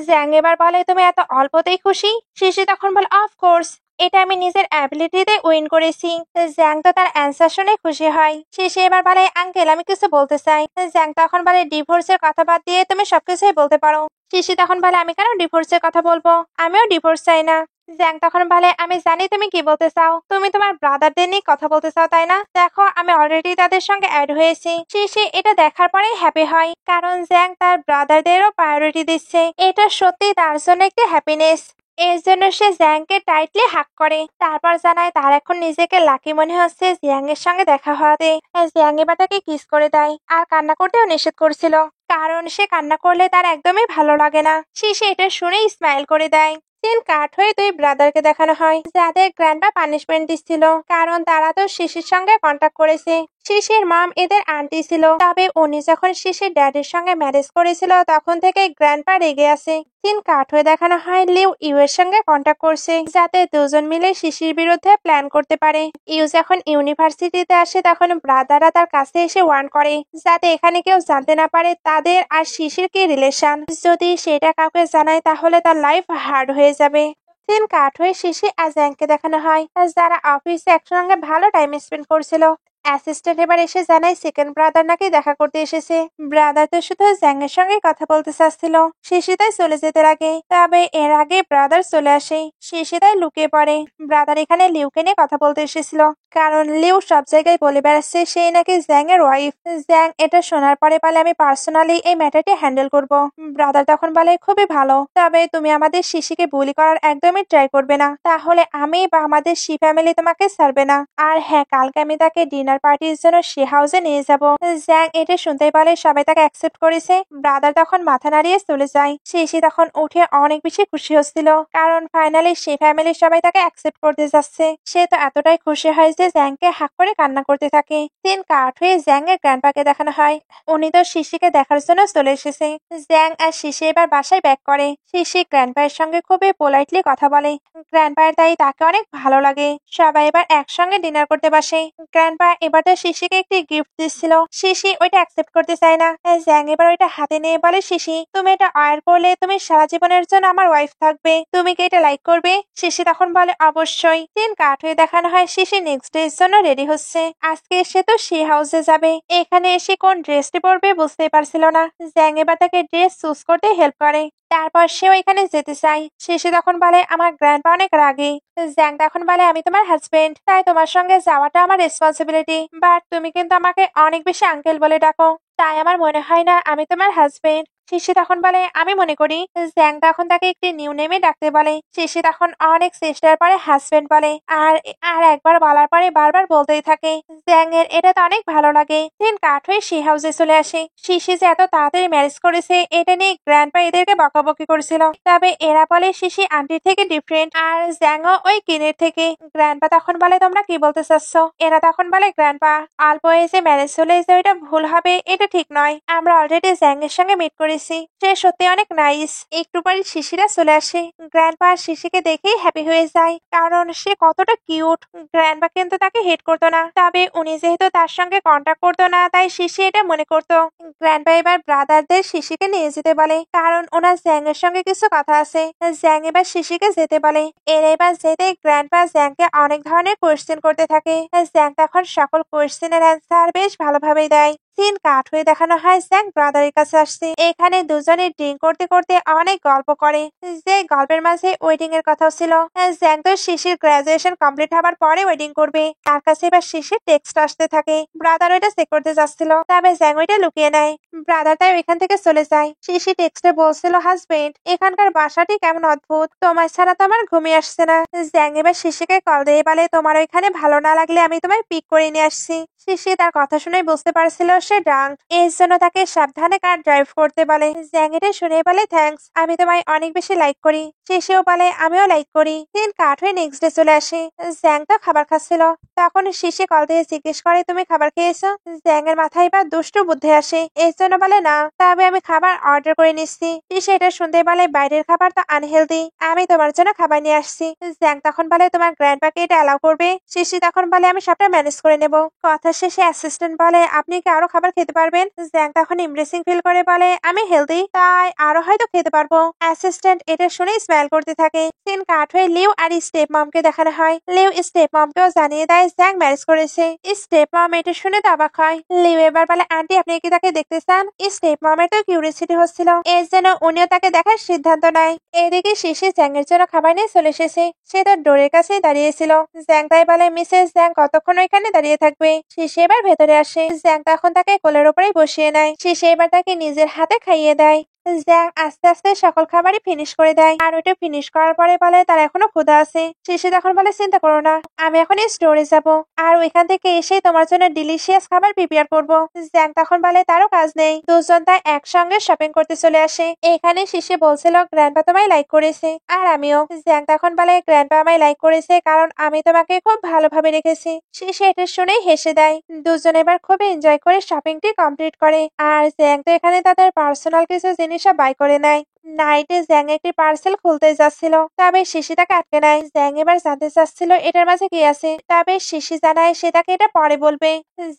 জ্যাং এবার বলে, তুমি এত অল্পতেই খুশি? শিশি তখন বলে, অফকোর্স, এটা আমি নিজের অ্যাবিলিটিতে উইন করেছি। জ্যাং তো তার অ্যান্সার শুনে খুশি হয়। শিশি এবার বলে, আঙ্কেল আমি কিছু বলতে চাই। জ্যাং তখন বলে, ডিভোর্সের কথা বাদ দিয়ে তুমি সবকিছুই বলতে পারো। শিশি তখন বলে, আমি কেন ডিভোর্সের কথা বলবো? আমিও ডিভোর্স চাই না। জ্যাং তখন বলে, আমি জানি তুমি কি বলতে চাও। তুমি তোমার ব্রাদারদের নিয়ে কথা বলতে চাও, তাই না? দেখো আমি অলরেডি তাদের সঙ্গে অ্যাড হয়েছি। শিশি এটা দেখার পরেই হ্যাপি হয়, কারণ জ্যাং তার ব্রাদারদেরও প্রায়োরিটি দিচ্ছে। এটা সত্যি তার জন্য একটি হ্যাপিনেস। এর জন্য সে জ্যাংকে টাইটলি হাক করে। তারপর জানায় তার এখন নিজেকে লাকি মনে হচ্ছে জিয়াং এর সঙ্গে দেখা হওয়াতে। জিয়াং এবার তাকে কিস করে দেয়, আর কান্না করতেও নিষেধ করছিল, কারণ সে কান্না করলে তার একদমই ভালো লাগে না। সে এটা শুনেই স্মাইল করে দেয়। সিন কাট হয়ে দুই ব্রাদারকে দেখানো হয়, যাদের গ্র্যান্ডপা পানিশমেন্ট দিচ্ছিল, কারণ তারা তো শিশির সঙ্গে কন্ট্যাক্ট করেছে। শিশির মম এদের আন্টি ছিল, তবে উনি যখন শিশির ড্যাডির সঙ্গে ম্যারেজ করেছিল তখন থেকে গ্র্যান্ডপা রেগে আছে। সিন কাট হয়ে দেখানো হয় লিউ ইউ এর সঙ্গে কন্ট্যাক্ট করছে, যাতে দুজন মিলে শিশির বিরুদ্ধে প্ল্যান করতে পারে। ইউ যখন ইউনিভার্সিটিতে আসে তখন ব্রাদাররা তার কাছে এসে ওয়ার্ন করে, যাতে এখানে কেউ জানতে না পারে তাদের আর শিশির কি রিলেশন। যদি সেটা কাউকে জানায় তাহলে তার লাইফ হার্ড হয়ে যাবে। সিন কাট হয়ে শিশি আর জ্যাংকে দেখানো হয়, যারা অফিসে একসঙ্গে ভালো টাইম স্পেন্ড করছিল। অ্যাসিস্ট্যান্ট এবার এসে জানায় সেকেন্ড ব্রাদার নাকি দেখা করতে এসেছে। ব্রাদার তো শুধু জ্যাং এর সঙ্গে কথা বলতে চাচ্ছিল। শিশি তাই চলে যেতে লাগে, তবে এর আগে ব্রাদার চলে আসে। শিশি তাই লুকিয়ে পড়ে। ব্রাদার এখানে লিউকে নিয়ে কথা বলতে এসেছিল, কারণ লিউ সব জায়গায় বলে বেড়াচ্ছে সেই নাকি জ্যাং এর ওয়াইফ। জ্যাং এটা শোনার পরে বলে, আমি পার্সোনালি এই ম্যাটারটি হ্যান্ডেল করব। ব্রাদার তখন বলে, খুবই ভালো, তবে তুমি আমাদের শিশিকে বুলি করার একদমই ট্রাই করবে না, তাহলে আমি বা আমাদের শি ফ্যামিলি তোমাকে ছাড়বে না। আর হ্যাঁ, কালকে আমি তাকে ডিনার পার্টির জন্য শি হাউসে নিয়ে যাব। জ্যাং এটা শুনতেই বলে সবাই তাকে অ্যাকসেপ্ট করেছে। ব্রাদার তখন মাথা নাড়িয়ে চলে যায়। শিশি তখন উঠে অনেক বেশি খুশি হচ্ছিল, কারণ ফাইনালি শি ফ্যামিলির সবাই তাকে অ্যাকসেপ্ট করতে যাচ্ছে। সে তো এতটাই খুশি হয় যে জ্যাংকে হাক করে কান্না করতে থাকে। সিন কাট হয়ে জ্যাং এর গ্র্যান্ডপাকে দেখানো হয়, উনি তো শিশিকে দেখার জন্য চলে এসেছে। জ্যাং আর শিশি এবার বাসায় ব্যাক করে। শিশি গ্র্যান্ডপায়ের সঙ্গে খুবই পোলাইটলি কথা বলে। গ্র্যান্ডপায়ের তাই তাকে অনেক ভালো লাগে। সবাই এবার একসঙ্গে ডিনার করতে বসে। গ্র্যান্ডপা এবার তো শিশিকে একটি গিফট দিচ্ছিল, শিশি ওইটা অ্যাকসেপ্ট করতে চায় না। জ্যাং এবার ওইটা হাতে নিয়ে বলে, শিশি তুমি এটা ওয়্যার করলে তুমি সারা জীবনের জন্য আমার ওয়াইফ থাকবে, তুমি কি এটা লাইক করবে? শিশি তখন বলে অবশ্যই। সিন কাট হয়ে দেখানো হয় শিশি নেক্সট ডে এর জন্য রেডি হচ্ছে। আজকে সে তো সি হাউসে যাবে, এখানে এসে কোন ড্রেসটি পরবে বুঝতে পারছিল না। জ্যাং এবার তাকে ড্রেস চুজ করতে হেল্প করে, তারপর সেও এখানে যেতে চায়। শিশি তখন বলে আমার গ্র্যান্ডপা অনেক রাগী। জ্যাং তখন বলে আমি তোমার হাজবেন্ড, তাই তোমার সঙ্গে যাওয়াটা আমার রেসপন্সিবিলিটি, বাট তুমি কিন্তু আমাকে অনেক বেশি আঙ্কেল বলে ডাকো, তাই আমার মনে হয় না আমি তোমার হাজবেন্ড। শিশি তখন বলে আমি মনে করি। জ্যাং তখন তাকে একটি নিউ নেমে ডাকতে বলে। শিশি তখন অনেক চেষ্টার পরে হাজবেন্ড বলে, আর আর একবার বলার পরে বারবার বলতেই থাকে। জ্যাং এর এটা তো অনেক ভালো লাগে। দিন কাঠ হয়ে সি হাউসে চলে আসে। শিশি যে এত তাড়াতাড়ি ম্যারেজ করেছে এটা নিয়ে গ্র্যান্ডপা এদেরকে বকাবকি করেছিল, তবে এরা বলে শিশি আন্টির থেকে ডিফারেন্ট আর জ্যাংও ওই কিনের থেকে। গ্র্যান্ডপা তখন বলে তোমরা কি বলতে চাচ্ছ? এরা তখন বলে গ্র্যান্ডপা অল্প এজে ম্যারেজ হলে যে ওইটা ভুল হবে এটা ঠিক নয়, আমরা অলরেডি জ্যাং এর সঙ্গে মিট করেছি, সে সত্যি অনেক নাইস। একটু পরে শিশিরা চলে আসে। গ্র্যান্ডপা শিশিকে দেখেই হ্যাপি হয়ে যায়, কারণ সে কতটা কিউট। গ্র্যান্ডপা কিন্তু তাকে হেট করতো না, তবে উনি যেহেতু তার সঙ্গে কন্ট্যাক্ট করতো না তাই শিশি এটা মনে করতো। গ্র্যান্ডপা এবার ব্রাদারদের শিশিকে নিয়ে যেতে বলে, কারণ ওনার জ্যাং এর সঙ্গে কিছু কথা আছে। জ্যাং এবার শিশিকে যেতে বলে। এর এবার যেতে গ্র্যান্ডপা জ্যাংকে অনেক ধরনের কোয়েশ্চেন করতে থাকে। জ্যাং তখন সকল কোয়েশ্চেনের অ্যান্সার বেশ ভালোভাবেই দেয়। সিন কাট হয়ে দেখানো হয় জ্যাং ব্রাদারের কাছে আসছে। এখানে দুজনে ড্রিঙ্ক করতে করতে অনেক গল্প করে, যে গল্পের মাঝে ওয়েডিং এর কথাও ছিল। জ্যাং তো শিশির গ্রাজুয়েশন কমপ্লিট হবার পরে ওয়েডিং করবে, তার কাছে এবার শিশির টেক্সট আসতে থাকে। ব্রাদার ওইটা চেক করতে যাচ্ছিল, তবে জ্যাং ওইটা লুকিয়ে নেয়। ব্রাদার তাই ওইখান থেকে চলে যায়। শিশি টেক্সটে বলছিল হাজবেন্ড এখানকার বাসাটি কেমন অদ্ভুত, তোমার ছাড়া তো আমার ঘুমিয়ে আসছে না। জ্যাং এবার শিশিকে কল দিয়ে বলে তোমার ওইখানে ভালো না লাগলে আমি তোমায় পিক করে নিয়ে আসছি। শিশি তার কথা শুনে বুঝতে পারছিল সে ড্রাঙ্ক, এর জন্য তাকে সাবধানে কার ড্রাইভ করতে বলে। জ্যাং এটা শুনে বলে থ্যাঙ্কস, আমি তোমায় অনেক বেশি লাইক করি। শিশিও বলে আমিও লাইক করি। দিন কাট হয়ে নেক্সট ডে চলে আসে। জ্যাং তো খাবার খাচ্ছিল, তখন শিশি কল দিয়ে জিজ্ঞেস করে তুমি খাবার খেয়েছো? জ্যাং এর মাথায় এবার দুষ্টু বুদ্ধি আসে, এর জন্য বলে না, তবে আমি খাবার অর্ডার করে নিচ্ছি। শিশি এটা শুনতে বলে বাইরের খাবার তো আনহেলদি, আমি তোমার জন্য খাবার নিয়ে আসছি। জ্যাং তখন বলে তোমার গ্র্যান্ডপাকে এটা অ্যালাউ করবে? শিশি তখন বলে আমি সবটা ম্যানেজ করে নেব। কথা শেষে অ্যাসিস্ট্যান্ট বলে আপনি কি আরো খাবার খেতে পারবেন? জ্যাং তখন ইমপ্রেসিং ফিল করে বলে আমি হেলদি, তাই আরো হয়তো খেতে পারবো। অ্যাসিস্ট্যান্ট এটা শুনে স্মাইল করতে থাকে। সিন কাট হয়ে লিউ আর স্টেপ মমকে দেখানো হয়। লিউ স্টেপ মমকেও জানিয়ে দেয় জ্যাং ম্যারেজ করেছে। স্টেপ মম এটা শুনে তো অবাক হয়। লিউ এবার বলে আন্টি আপনি কি তাকে দেখতে চান? স্টেপ মমের তো কিউরিয়াসিটি হচ্ছিল, এর জন্য উনিও তাকে দেখার সিদ্ধান্ত নেয়। এদিকে শিশি জ্যাং এর জন্য খাবার নিয়ে চলে এসেছে। সে তার ডোরের কাছেই দাঁড়িয়েছিল। জ্যাং তাই বলে মিসেস জ্যাং কতক্ষণ ওইখানে দাঁড়িয়ে থাকবে? শিশি এবার ভেতরে আসে। জ্যাং তখন তাকে কোলের উপরেই বসিয়ে নেয়। শিশি এবার তাকে নিজের হাতে খাইয়ে দেয়। জ্যাং আস্তে আস্তে সকল খাবারই ফিনিশ করে দেয়, আর ওইটা ফিনিশ করার পরে বলে তার এখনো ক্ষুধা আছে। শিশি তখন বলে চিন্তা করো না, আমি এখন এই স্টোরে যাব, আর ওইখান থেকে এসেই তোমার জন্য ডিলিশিয়াস খাবার প্রিপেয়ার করব। জ্যাং তখন বলে তারও কাজ নেই। দুজন তাই একসঙ্গে শপিং করতে চলে আসে। এখানে শিশি বলছিল গ্র্যান্ডপা তোমায় লাইক করেছে, আর আমিও। জ্যাং তখন বলে গ্র্যান্ডপা আমায় লাইক করেছে কারণ আমি তোমাকে খুব ভালোভাবে রেখেছি। শিশি এটা শুনেই হেসে দেয়। দুজন এবার খুব এনজয় করে শপিংটি কমপ্লিট করে, আর জ্যাং তো এখানে তাদের পার্সোনাল কিছু জিনিসও বাই করে নেয়। নাইটে জ্যাং একটি পার্সেল খুলতে যাচ্ছিল, তবে শিশি তাকে আটকে নেয়। জ্যাং এবার জানতে চাচ্ছিল এটার মাঝে কি আছে, তবে শিশি জানায় সে তাকে এটা পরে বলবে।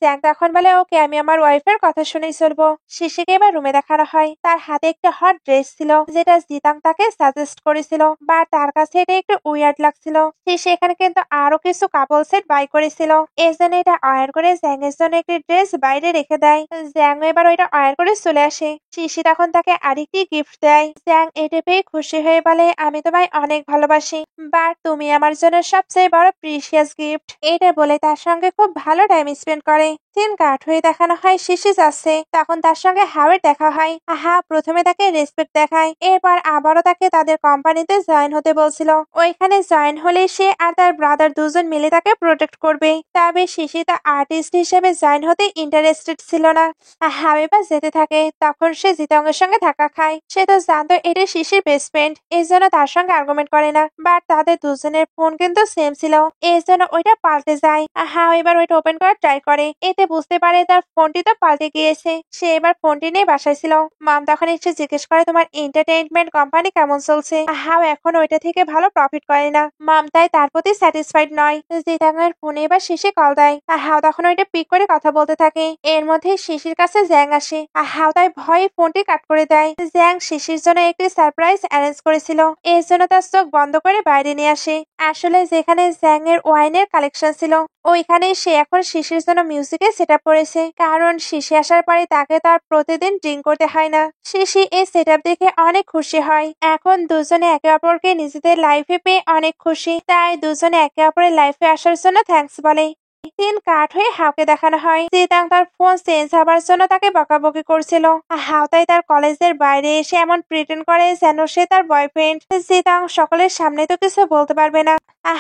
জ্যাং তখন বলে ওকে আমি আমার ওয়াইফের কথা শুনেই চলবো। শিশিকে এবার রুমে দেখানো হয়। তার হাতে একটা হট ড্রেস ছিল, যেটা জিতাং তাকে সাজেস্ট করেছিল, বা তার কাছে এটা একটু উইয়ার্ড লাগছিল। শিশি এখানে কিন্তু আরো কিছু কাপল সেট বাই করেছিল, এর জন্য এটা অয়ার করে জ্যাং এর জন্য একটি ড্রেস বাইরে রেখে দেয়। জ্যাং এবার ওইটা অয়ার করে চলে আসে। শিশি তখন তাকে আরেকটি গিফট দেয়। জ্যাং এটা পেয়ে খুশি হয়ে বলে আমি তোমায় অনেক ভালোবাসি, বাট তুমি আমার জন্য সবচেয়ে বড় প্রিশিয়াস গিফট। এটা বলে তার সঙ্গে খুব ভালো টাইম স্পেন্ড করে। সিন কাট হয়ে দেখানো হয় শিশি যাচ্ছে, তখন তার সঙ্গে হাওয়ের দেখা হয়। প্রথমে তাকে রেসপেক্ট দেখায়, এরপর আবারও তাকে তাদের কোম্পানিতে জয়েন হতে বলছিল। ওইখানে জয়েন হলে সে আর তার ব্রাদার দুজন মিলে তাকে প্রোটেক্ট করবে, তবে শিশি তা আর্টিস্ট হিসেবে জয়েন হতে ইন্টারেস্টেড ছিল না। হাওয়ে বা যেতে থাকে, তখন সে জিতঙ্গের সঙ্গে ধাক্কা খায়। সে তো জানতো এটা শিশির বেস্ট ফ্রেন্ড, এই জন্য তার সঙ্গে আর্গুমেন্ট করে না। বাট তাদের দুজনের ফোন কিন্তু সেম ছিল, এই জন্য ওইটা পাল্টে যায়। হাও এবার ওইটা ওপেন করার ট্রাই করে, এতে বুঝতে পারে তার ফোনটি তো পাল্টে গিয়েছে। সে এবার ফোনটি নিয়ে বাসায় ছিল। মাম তখন এসে জিজ্ঞেস করে তোমার এন্টারটেইনমেন্ট কোম্পানি কেমন চলছে। হাও এখন ওইটা থেকে ভালো প্রফিট করে না। মাম তাই তার প্রতি স্যাটিসফাইড নয়। জিতাঙ্গের ফোনে এবার শিশি কল দেয়। হাও তখন ওইটা পিক করে কথা বলতে থাকে। এর মধ্যে শিশির কাছে জ্যাং আসে। হাও তাই ভয়ে ফোনটি কাট করে দেয়। জ্যাং শিশির জন্য একটি সারপ্রাইজ অ্যারেঞ্জ করেছিল, এর জন্য তার চোখ বন্ধ করে বাইরে নিয়ে আসে। আসলে যেখানে জ্যাং এর ওয়াইনের কালেকশন ছিল, ওইখানে সে এখন শিশির জন্য মিউজিকে সেট আপ করেছে। কারণ শিশি আসার পরে তাকে তার প্রতিদিন ড্রিঙ্ক করতে হয় না। শিশি এই সেট আপ দেখে অনেক খুশি হয়। এখন দুজনে একে অপরকে নিজেদের লাইফে পেয়ে অনেক খুশি, তাই দুজনে একে অপরের লাইফে আসার জন্য থ্যাঙ্কস বলে। দিন কাট হয়ে হাওকে দেখানো হয়। জিতাং তার ফোন চেঞ্জ হবার জন্য তাকে বকাবকি করছিল। হাও তাই তার কলেজের বাইরে এসে এমন প্রিটেন্ড করে যেন সে তার বয়ফ্রেন্ড। জিতাং সকলের সামনে তো কিছু বলতে পারবে না।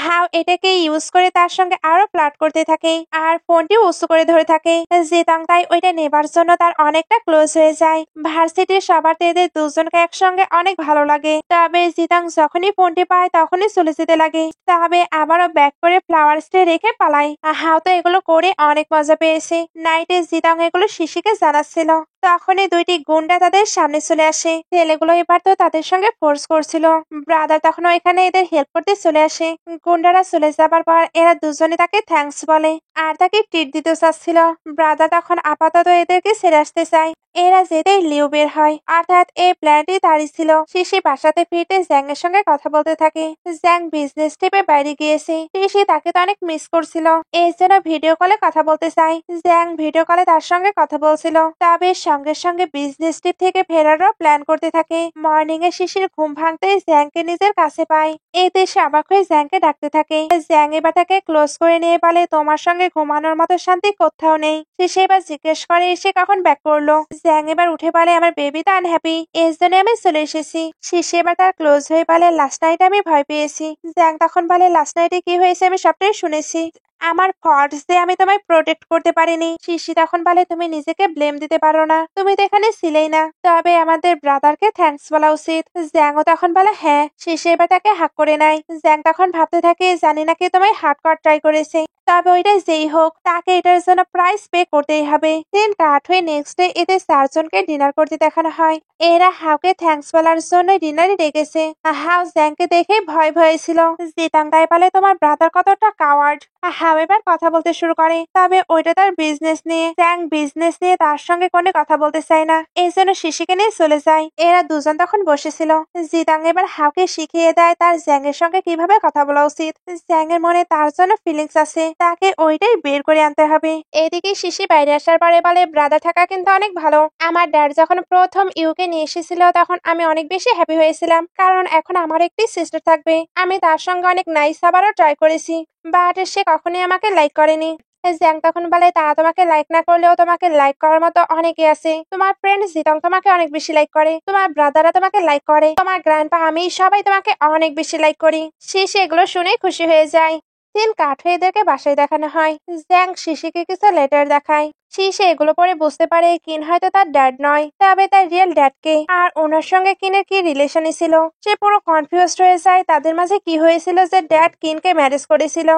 হাও এটাকে ইউজ করে তার সঙ্গে আরো ফ্লার্ট করতে থাকে আর ফোনটি উঁচু করে ধরে থাকে। জিতাং তাই ওইটা নেবার জন্য তার অনেকটা ক্লোজ হয়ে যায়। ভার্সিটির সবার এদের দুজনকে একসঙ্গে অনেক ভালো লাগে। তবে জিতাং যখনই ফোনটি পায় তখনই চলে যেতে লাগে। তবে আবারও ব্যাক করে ফ্লাওয়ার্সটি রেখে পালায়। হাও তো এগুলো করে অনেক মজা পেয়েছে। নাইটে জিতাং এগুলো শিশিকে জানাচ্ছিল, তখনই দুইটি গুন্ডা তাদের সামনে চলে আসে। ছেলেগুলো এবার তো তাদের সঙ্গে ফোর্স করছিল। ব্রাদার তখন এখানে এদের হেল্প করতে চলে আসে। গুন্ডারা চলে যাবার পর এরা দুজনে তাকে থ্যাঙ্কস বলে আর তাকে ট্রিট দিতে চাচ্ছিল। ব্রাদার তখন আপাতত এদেরকে ছেড়ে আসতে চায়। এরা যেতেই লিও বের হয়, অর্থাৎ এই প্ল্যানটি তারই ছিল। শিশি বাসাতে ফিরতে জ্যাং এর সঙ্গে কথা বলতে থাকে। জ্যাং বিজনেস ট্রিপে বাইরে গিয়েছে। শিশি তাকে তো অনেক মিস করছিল, এই জন্য ভিডিও কলে কথা বলতে চায়। জ্যাং ভিডিও কলে তার সঙ্গে কথা বলছিল। তবে সঙ্গে সঙ্গে বিজনেস ট্রিপ থেকে ফেরারও প্ল্যান করতে থাকে। মর্নিং এ শিশির ঘুম ভাঙতেই জ্যাংকে নিজের কাছে পায়। এতে সে অবাক হয়ে জ্যাংকে ডাকতে থাকে। জ্যাং এবার তাকে ক্লোজ করে নিয়ে বলে তোমার সঙ্গে ঘুমানোর মতো শান্তি কোথাও নেই। শিশি এবার জিজ্ঞেস করে এসে কখন ব্যাক করলো। জ্যাং এবার উঠে বলে আমার বেবি তো আনহ্যাপি, এর জন্য আমি চলে এসেছি। শিশি এবার তার ক্লোজ হয়ে বলে লাস্ট নাইট আমি ভয় পেয়েছি। জ্যাং তখন বলে লাস্ট নাইটে কি হয়েছে আমি সবটাই শুনেছি, আমার ফল্টস দিয়ে আমি তোমায় প্রোটেক্ট করতে পারিনি। শিশি তখন বলে তুমি নিজেকে ব্লেম দিতে পারো না, তুমি তো এখানে ছিলেই না, তবে আমাদের ব্রাদারকে থ্যাঙ্কস বলা উচিত। জ্যাংও তখন বলে হ্যাঁ। শিশি এবার তাকে হাক করে নেয়। জ্যাং তখন ভাবতে থাকে জানি না কে তোমায় হার্ট করার ট্রাই করেছে, তবে ওইটা যেই হোক তাকে এটার জন্য প্রাইস পে করতেই হবে। দিন কাট হয়ে নেক্সট ডে এদের চারজনকে ডিনার করতে দেখানো হয়। এরা হাওকে থ্যাঙ্কস বলার জন্য ডিনারে ডেকেছে। হাও জ্যাংকে দেখে ভয় ভয়ে ছিল। জিতাং তাই বলে তোমার ব্রাদার কতটা কাওয়ার্ড। হাও এবার কথা বলতে শুরু করে, তবে ওইটা তার বিজনেস নিয়ে। জ্যাং বিজনেস নিয়ে তার সঙ্গে কোনো কথা বলতে চায় না, এই জন্য শিশিকে নিয়ে চলে যায়। এরা দুজন তখন বসেছিল। জিতাং এবার হাওকে শিখিয়ে দেয় তার জ্যাং এর সঙ্গে কিভাবে কথা বলা উচিত। জ্যাং এর মনে তার জন্য ফিলিংস আছে, তাকে ওইটাই বের করে আনতে হবে। এদিকে শিশি বাইরে আসার পরে বলে ব্রাদার থাকা কিন্তু অনেক ভালো। আমার ড্যাড যখন প্রথম ইউকে নিয়ে এসেছিল তখন আমি অনেক বেশি হ্যাপি হয়েছিলাম, কারণ এখন আমার একটি সিস্টার থাকবে। আমি তার সঙ্গে অনেক নাইস হবারও ট্রাই করেছি, বাট সে কখনোই আমাকে লাইক করেনি। জ্যাং তখন বলে তারা তোমাকে লাইক না করলেও তোমাকে লাইক করার মতো অনেকে আছে। তোমার ফ্রেন্ড জিতং তোমাকে অনেক বেশি লাইক করে, তোমার ব্রাদাররা তোমাকে লাইক করে, তোমার গ্র্যান্ডপা আমি সবাই তোমাকে অনেক বেশি লাইক করি। শিশি এগুলো শুনে খুশি হয়ে যায়। দিন কাট হয়ে এদেরকে বাসায় দেখানো হয়। জ্যাং শিশিকে কিছু লেটার দেখায়। শিশি এগুলো পরে বুঝতে পারে কিন হয়তো তার ড্যাড নয়, তবে তার রিয়েল ড্যাডকে। আর ওনার সঙ্গে কিনের কি রিলেশনই ছিল, সে পুরো কনফিউজড হয়ে যায় তাদের মাঝে কি হয়েছিল যে ড্যাড কিনকে ম্যারেজ করেছিল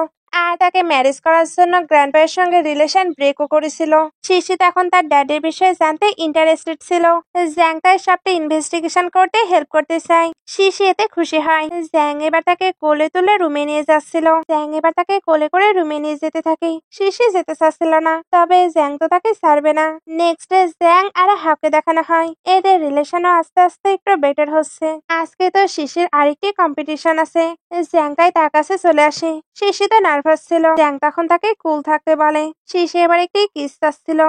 আর তাকে ম্যারেজ করার জন্য গ্র্যান্ডপায়ের সঙ্গে রিলেশন ব্রেকও করেছিল। শিশি তখন তার ড্যাডের বিষয়ে জানতে ইন্টারেস্টেড ছিল। জ্যাং তার সবটা ইনভেস্টিগেশন করতে হেল্প করতে চায়। শিশি এতে খুশি হয়। জ্যাং এবার তাকে কোলে তুলে রুমে নিয়ে যাচ্ছিল। জ্যাং এবার তাকে কোলে করে রুমে নিয়ে যেতে থাকে। শিশি যেতে চাচ্ছিল না, তবে জ্যাং তো তাকে ছাড়বে না। নেক্সট ডে জ্যাং আর হাওকে দেখানো হয়। এদের রিলেশনও আস্তে আস্তে একটু বেটার হচ্ছে। আজকে তো শিশির আরেকটি কম্পিটিশন আছে। জ্যাং তাই তার কাছে চলে আসে। শিশি তো নার্ভাস ছিল। জ্যাং তখন তাকে কুল থাকতে বলে। শিশি এবার একটি কিস চাচ্ছিল।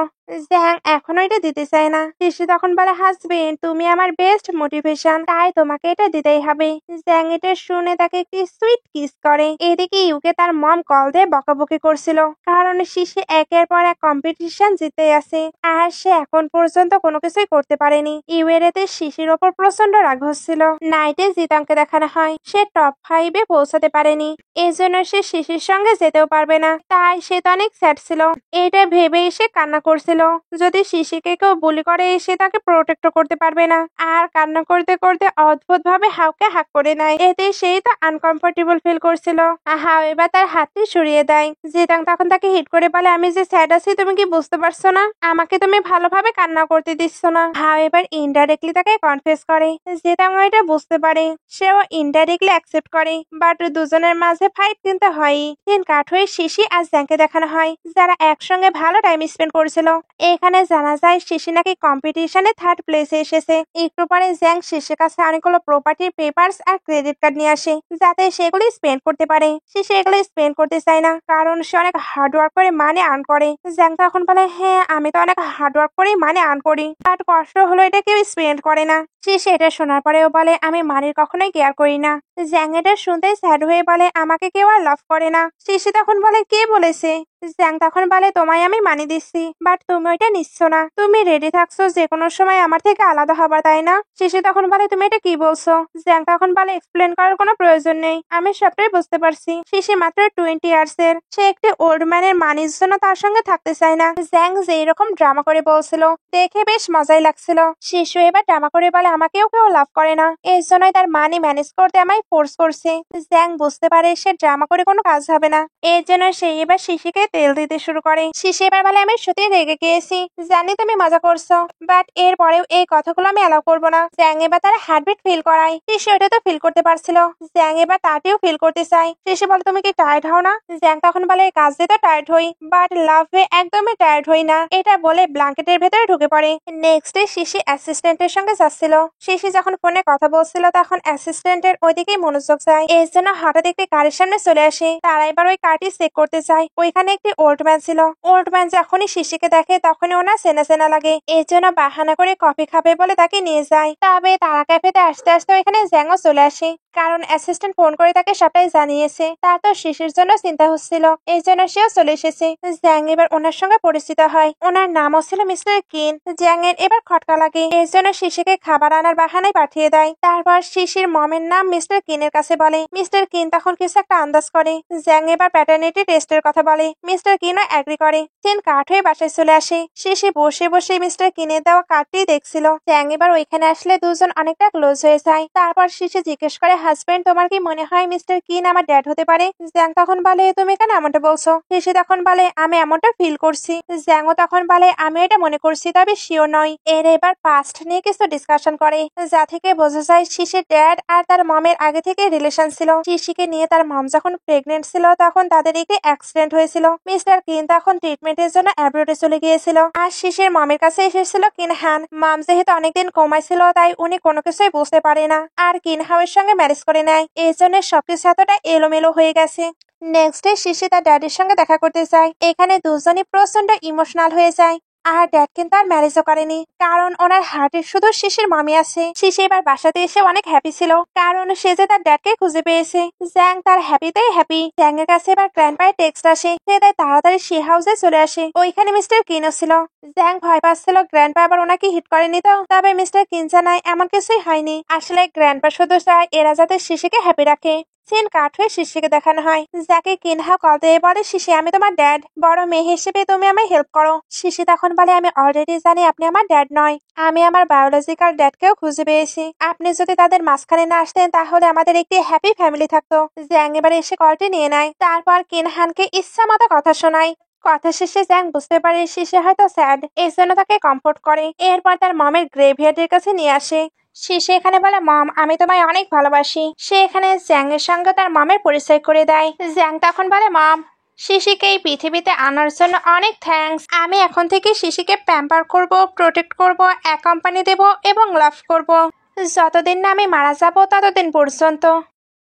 জ্যাং এখনো এটা দিতে চায় না। শিশি তখন বলে হাজবেন্ড তুমি আমার বেস্ট মোটিভেশন, তাই তোমাকে এটা দিতেই হবে। জ্যাং এটা শুনে তাকে একটি সুইট কিস করে। এদিকে ইউকে তার মম কল দিয়ে বকাবকি করছিল, কারণ শিশি একের পর এক কম্পিটিশন জিতে আছে আর সে এখন পর্যন্ত কোনো কিছুই করতে পারেনি। ইউ এর এতে শিশির ওপর প্রচন্ড রাগ হচ্ছিল। নাইটে জিতাংকে দেখানো হয় সে টপ 5-এ পৌঁছাতে পারেনি, এজন্য সে শিশির সঙ্গে যেতেও পারবে না। তাই সে তো অনেক স্যাড ছিল। এটা ভেবে সে কান্না করছিল। বলছিল যদি শিশিকে কেউ বুলি করে সে তাকে প্রোটেক্ট করতে পারবে না, আর কান্না করতে করতে অদ্ভুত ভাবে হাউকে হাক করে নেয়। এতে সেই তো আনকমফোর্টেবল ফিল করছিল। হাউ এবার তার হাতটি সরিয়ে দেয়। জিতাং তখন তাকে হিট করে বলে, আমি যে স্যাড আছি তুমি কি বুঝতে পারছো না? আমাকে তুমি ভালোভাবে কান্না করতে দিচ্ছ না। হাউ এবার ইনডাইরেক্টলি তাকে কনফেস করে। জিতাং এটা বুঝতে পারে, সেও ইনডাইরেক্টলি অ্যাকসেপ্ট করে, বাট দুজনের মাঝে ফাইট কিন্তু হয়ই। দিন কাট হয়ে শিশি আর জ্যাংকে দেখানো হয়, যারা একসঙ্গে ভালো টাইম স্পেন্ড করেছিল। এখানে জানা যায় শিশি নাকি কম্পিটিশনে 3rd প্লেসে এসেছে। একটু পরে জ্যাং শিশির কাছে অনেকগুলো প্রপার্টির পেপারস আর ক্রেডিট কার্ড নিয়ে আসে, যাতে সেগুলি স্পেন্ড করতে পারে। শিশি এগুলো স্পেন্ড করতে চায় না, কারণ সে অনেক হার্ডওয়ার্ক করে মানি আর্ন করে। জ্যাং তখন বলে, হ্যাঁ আমি তো অনেক হার্ডওয়ার্ক করে মানি আর্ন করি, বাট কষ্ট হলো এটা কেউ স্পেন্ড করে না। শিশি এটা শোনার পরেও বলে, আমি মানির কখনোই কেয়ার করি না। জ্যাং এটা শুনতেই স্যাড হয়ে বলে, আমাকে কেউ আর লাভ করে না। শিশি তখন বলে, কে বলেছে? জ্যাং তখন বলে, তোমায় আমি মানি দিচ্ছি, বাট তুমি ওইটা নিচ্ছ না। তুমি রেডি থাকছো যে কোনো সময় আমার থেকে আলাদা হবার, তাই না? শিশি তখন বলে, তুমি এটা কি বলছো? জ্যাং তখন বলে, এক্সপ্লেন করার কোনো প্রয়োজন নেই, আমি সবটাই বুঝতে পারছি। শিশি মাত্র 20 ইয়ার্স এর, সে একটি ওল্ড ম্যানের মানির জন্য তার সঙ্গে থাকতে চায় না। জ্যাং যে এরকম ড্রামা করে বলছিল দেখে বেশ মজাই লাগছিল। শিশু এবার ড্রামা করে বলে, আমাকেও কেউ লাভ করে না, এর জন্যই তার মানি ম্যানেজ করতে আমায় ফোর্স করছে। জ্যাং বুঝতে পারে সে ড্রামা করে কোনো কাজ হবে না, এর জন্য সে এবার শিশিকে তেল দিতে শুরু করে। শিশি এবার বলে, আমি সত্যি রেগে গিয়েছি, জানি তুমি মজা করছো, বাট এর পরেও এই কথাগুলো আমি অ্যালাউ করবো না। জ্যাং এবার তার হার্টবিট ফিল করায়। শিশি ওটা তো ফিল করতে পারছিল, জ্যাং এবার তাতেও ফিল করতে চায়। শিশি বলে, তুমি কি টায়ার্ড হও না? জ্যাং তখন বলে, কাজ দিয়ে তো টায়ার্ড হই, বাট লাভে একদমই টায়ার্ড হই না। এটা বলে ব্ল্যাঙ্কেটের ভেতরে ঢুকে পড়ে। নেক্সট ডে শিশি অ্যাসিস্ট্যান্টের সঙ্গে যাচ্ছিল। শিশি যখন ফোনে কথা বলছিল তখন অ্যাসিস্ট্যান্টের ওইদিকেই মনোযোগ যায়। এর জন্য হঠাৎ একটি কারের সামনে চলে আসে। তারা এবার ওই কারটি চেক করতে চায়। ওইখানে একটি ওল্ড ম্যান ছিল। ওল্ড ম্যান যখনই শিশিকে দেখে তখনই ওনার চেনা চেনা লাগে, এর জন্য বাহানা করে কফি খাবে বলে তাকে নিয়ে যায়। তবে তারা ক্যাফেতে আসতে আসতে ওইখানে জ্যাংও চলে আসে, কারণ অ্যাসিস্ট্যান্ট ফোন করে তাকে সবটাই জানিয়েছে। তার তো শিশির জন্য চিন্তা হচ্ছিল, এই জন্য সেও চলে এসেছে। জ্যাং এবার ওনার সঙ্গে পরিচিত হয়। ওনার নামও ছিল মিস্টার কিন। জ্যাং এর এবার খটকা লাগে, এর জন্য শিশিকে খাবার আনার বাহানায় পাঠিয়ে দেয়। তারপর শিশির মমের নাম মিস্টার কিনের কাছে বলে। মিস্টার কিন তখন কিছু একটা আন্দাজ করে। জ্যাং এবার প্যাটার্নিটি টেস্টের কথা বলে। মিস্টার কিনও অ্যাগ্রি করে। চিন কাঠ হয়ে বাসায় চলে আসে। শিশি বসে বসে মিস্টার কিনের দেওয়া কার্ডটি দেখছিল। জ্যাং এবার ওইখানে আসলে দুজন অনেকটা ক্লোজ হয়ে যায়। তারপর শিশি জিজ্ঞেস করে, হাজবেন্ড তোমার কি মনে হয় মিস্টার কিন আমার ড্যাড হতে পারে? জ্যাং তখন বলে, তুমি কেন এমনটা বলছো? শিশি তখন বলে, আমি এমনটা ফিল করছি। জ্যাংও তখন বলে, আমি এটা মনে করছি, তবে শিওর নয়। এর এবার পাস্ট নিয়ে কিছু ডিসকাশন করে, যা থেকে বোঝা যায় শিশির ড্যাড আর তার মমের আগে থেকে রিলেশন ছিল। শিশিকে নিয়ে তার মম যখন প্রেগনেন্ট ছিল তখন তাদের একটি অ্যাক্সিডেন্ট হয়েছিল। মিস্টার কিন তখন ট্রিটমেন্টের জন্য অ্যাব্রোডে চলে গিয়েছিল, আর শিশির মমের কাছে এসেছিল কিনহান। মম যেহেতু অনেকদিন কোমায় ছিল তাই উনি কোনো কিছুই বুঝতে পারে না, আর কিনহাওয়ের সঙ্গে ম্যারেজ করে নেয়। এই জন্য সবকিছু এতটা এলোমেলো হয়ে গেছে। নেক্সট ডে শিশি তার ড্যাডির সঙ্গে দেখা করতে যায়। এখানে দুজনই প্রচন্ড ইমোশনাল হয়ে যায়। আর ড্যাড কিন্তু আর ম্যারেজও করেনি, কারণ ওনার হার্টে শুধু শিশির মামি আছে। শিশি এবার বাসাতে এসে অনেক হ্যাপি ছিল, কারণ সে যে তার ড্যাডকে খুঁজে পেয়েছে। জ্যাং তার হ্যাপিতেই হ্যাপি। জ্যাং এর কাছে এবার গ্র্যান্ডপায়ের টেক্সট আসে, সে তাই তাড়াতাড়ি সে হাউসে চলে আসে। ওইখানে মিস্টার কিনও ছিল। জ্যাং ভয় পাচ্ছিল গ্র্যান্ডপা আবার ওনাকে হিট করেনি তো। তবে মিস্টার কিন জানায় এমন কিছুই হয়নি, আসলে গ্র্যান্ডপা শুধু চায় এরা যাতে শিশিকে হ্যাপি রাখে। সিন কাট হয়ে শিশিকে দেখানো হয়, যাকে কিনহা কল দিয়ে বলে, শিশি আমি তোমার ড্যাড, বড় মেয়ে হিসেবে তুমি আমায় হেল্প করো। শিশি তখন বলে, আমি অলরেডি জানি আপনি আমার ড্যাড নয়, আমি আমার বায়োলজিক্যাল ড্যাডকেও খুঁজে পেয়েছি। আপনি যদি তাদের মাঝখানে না আসতেন তাহলে আমাদের একটি হ্যাপি ফ্যামিলি থাকতো। জ্যাং এবার এসে কলটি নিয়ে নেয়। তারপর কিনহানকে ইচ্ছা মতো কথা শোনায়। কথা শেষে জ্যাং বুঝতে পারে শিশি হয়তো স্যাড, এর জন্য তাকে কমফোর্ট করে। এরপর তার মমের গ্রেভইয়ার্ডের কাছে নিয়ে আসে। শিশি এখানে বলে, মম আমি তোমায় অনেক ভালোবাসি। সে এখানে জ্যাং এর সঙ্গে তার মমের পরিচয় করে দেয়। জ্যাং তখন বলে, মম শিশিকে এই পৃথিবীতে আনার জন্য অনেক থ্যাঙ্কস। আমি এখন থেকে শিশিকে প্যাম্পার করব, প্রোটেক্ট করব, এক কোম্পানি দেব এবং লাভ করব, যতদিন না আমি মারা যাব ততদিন পর্যন্ত।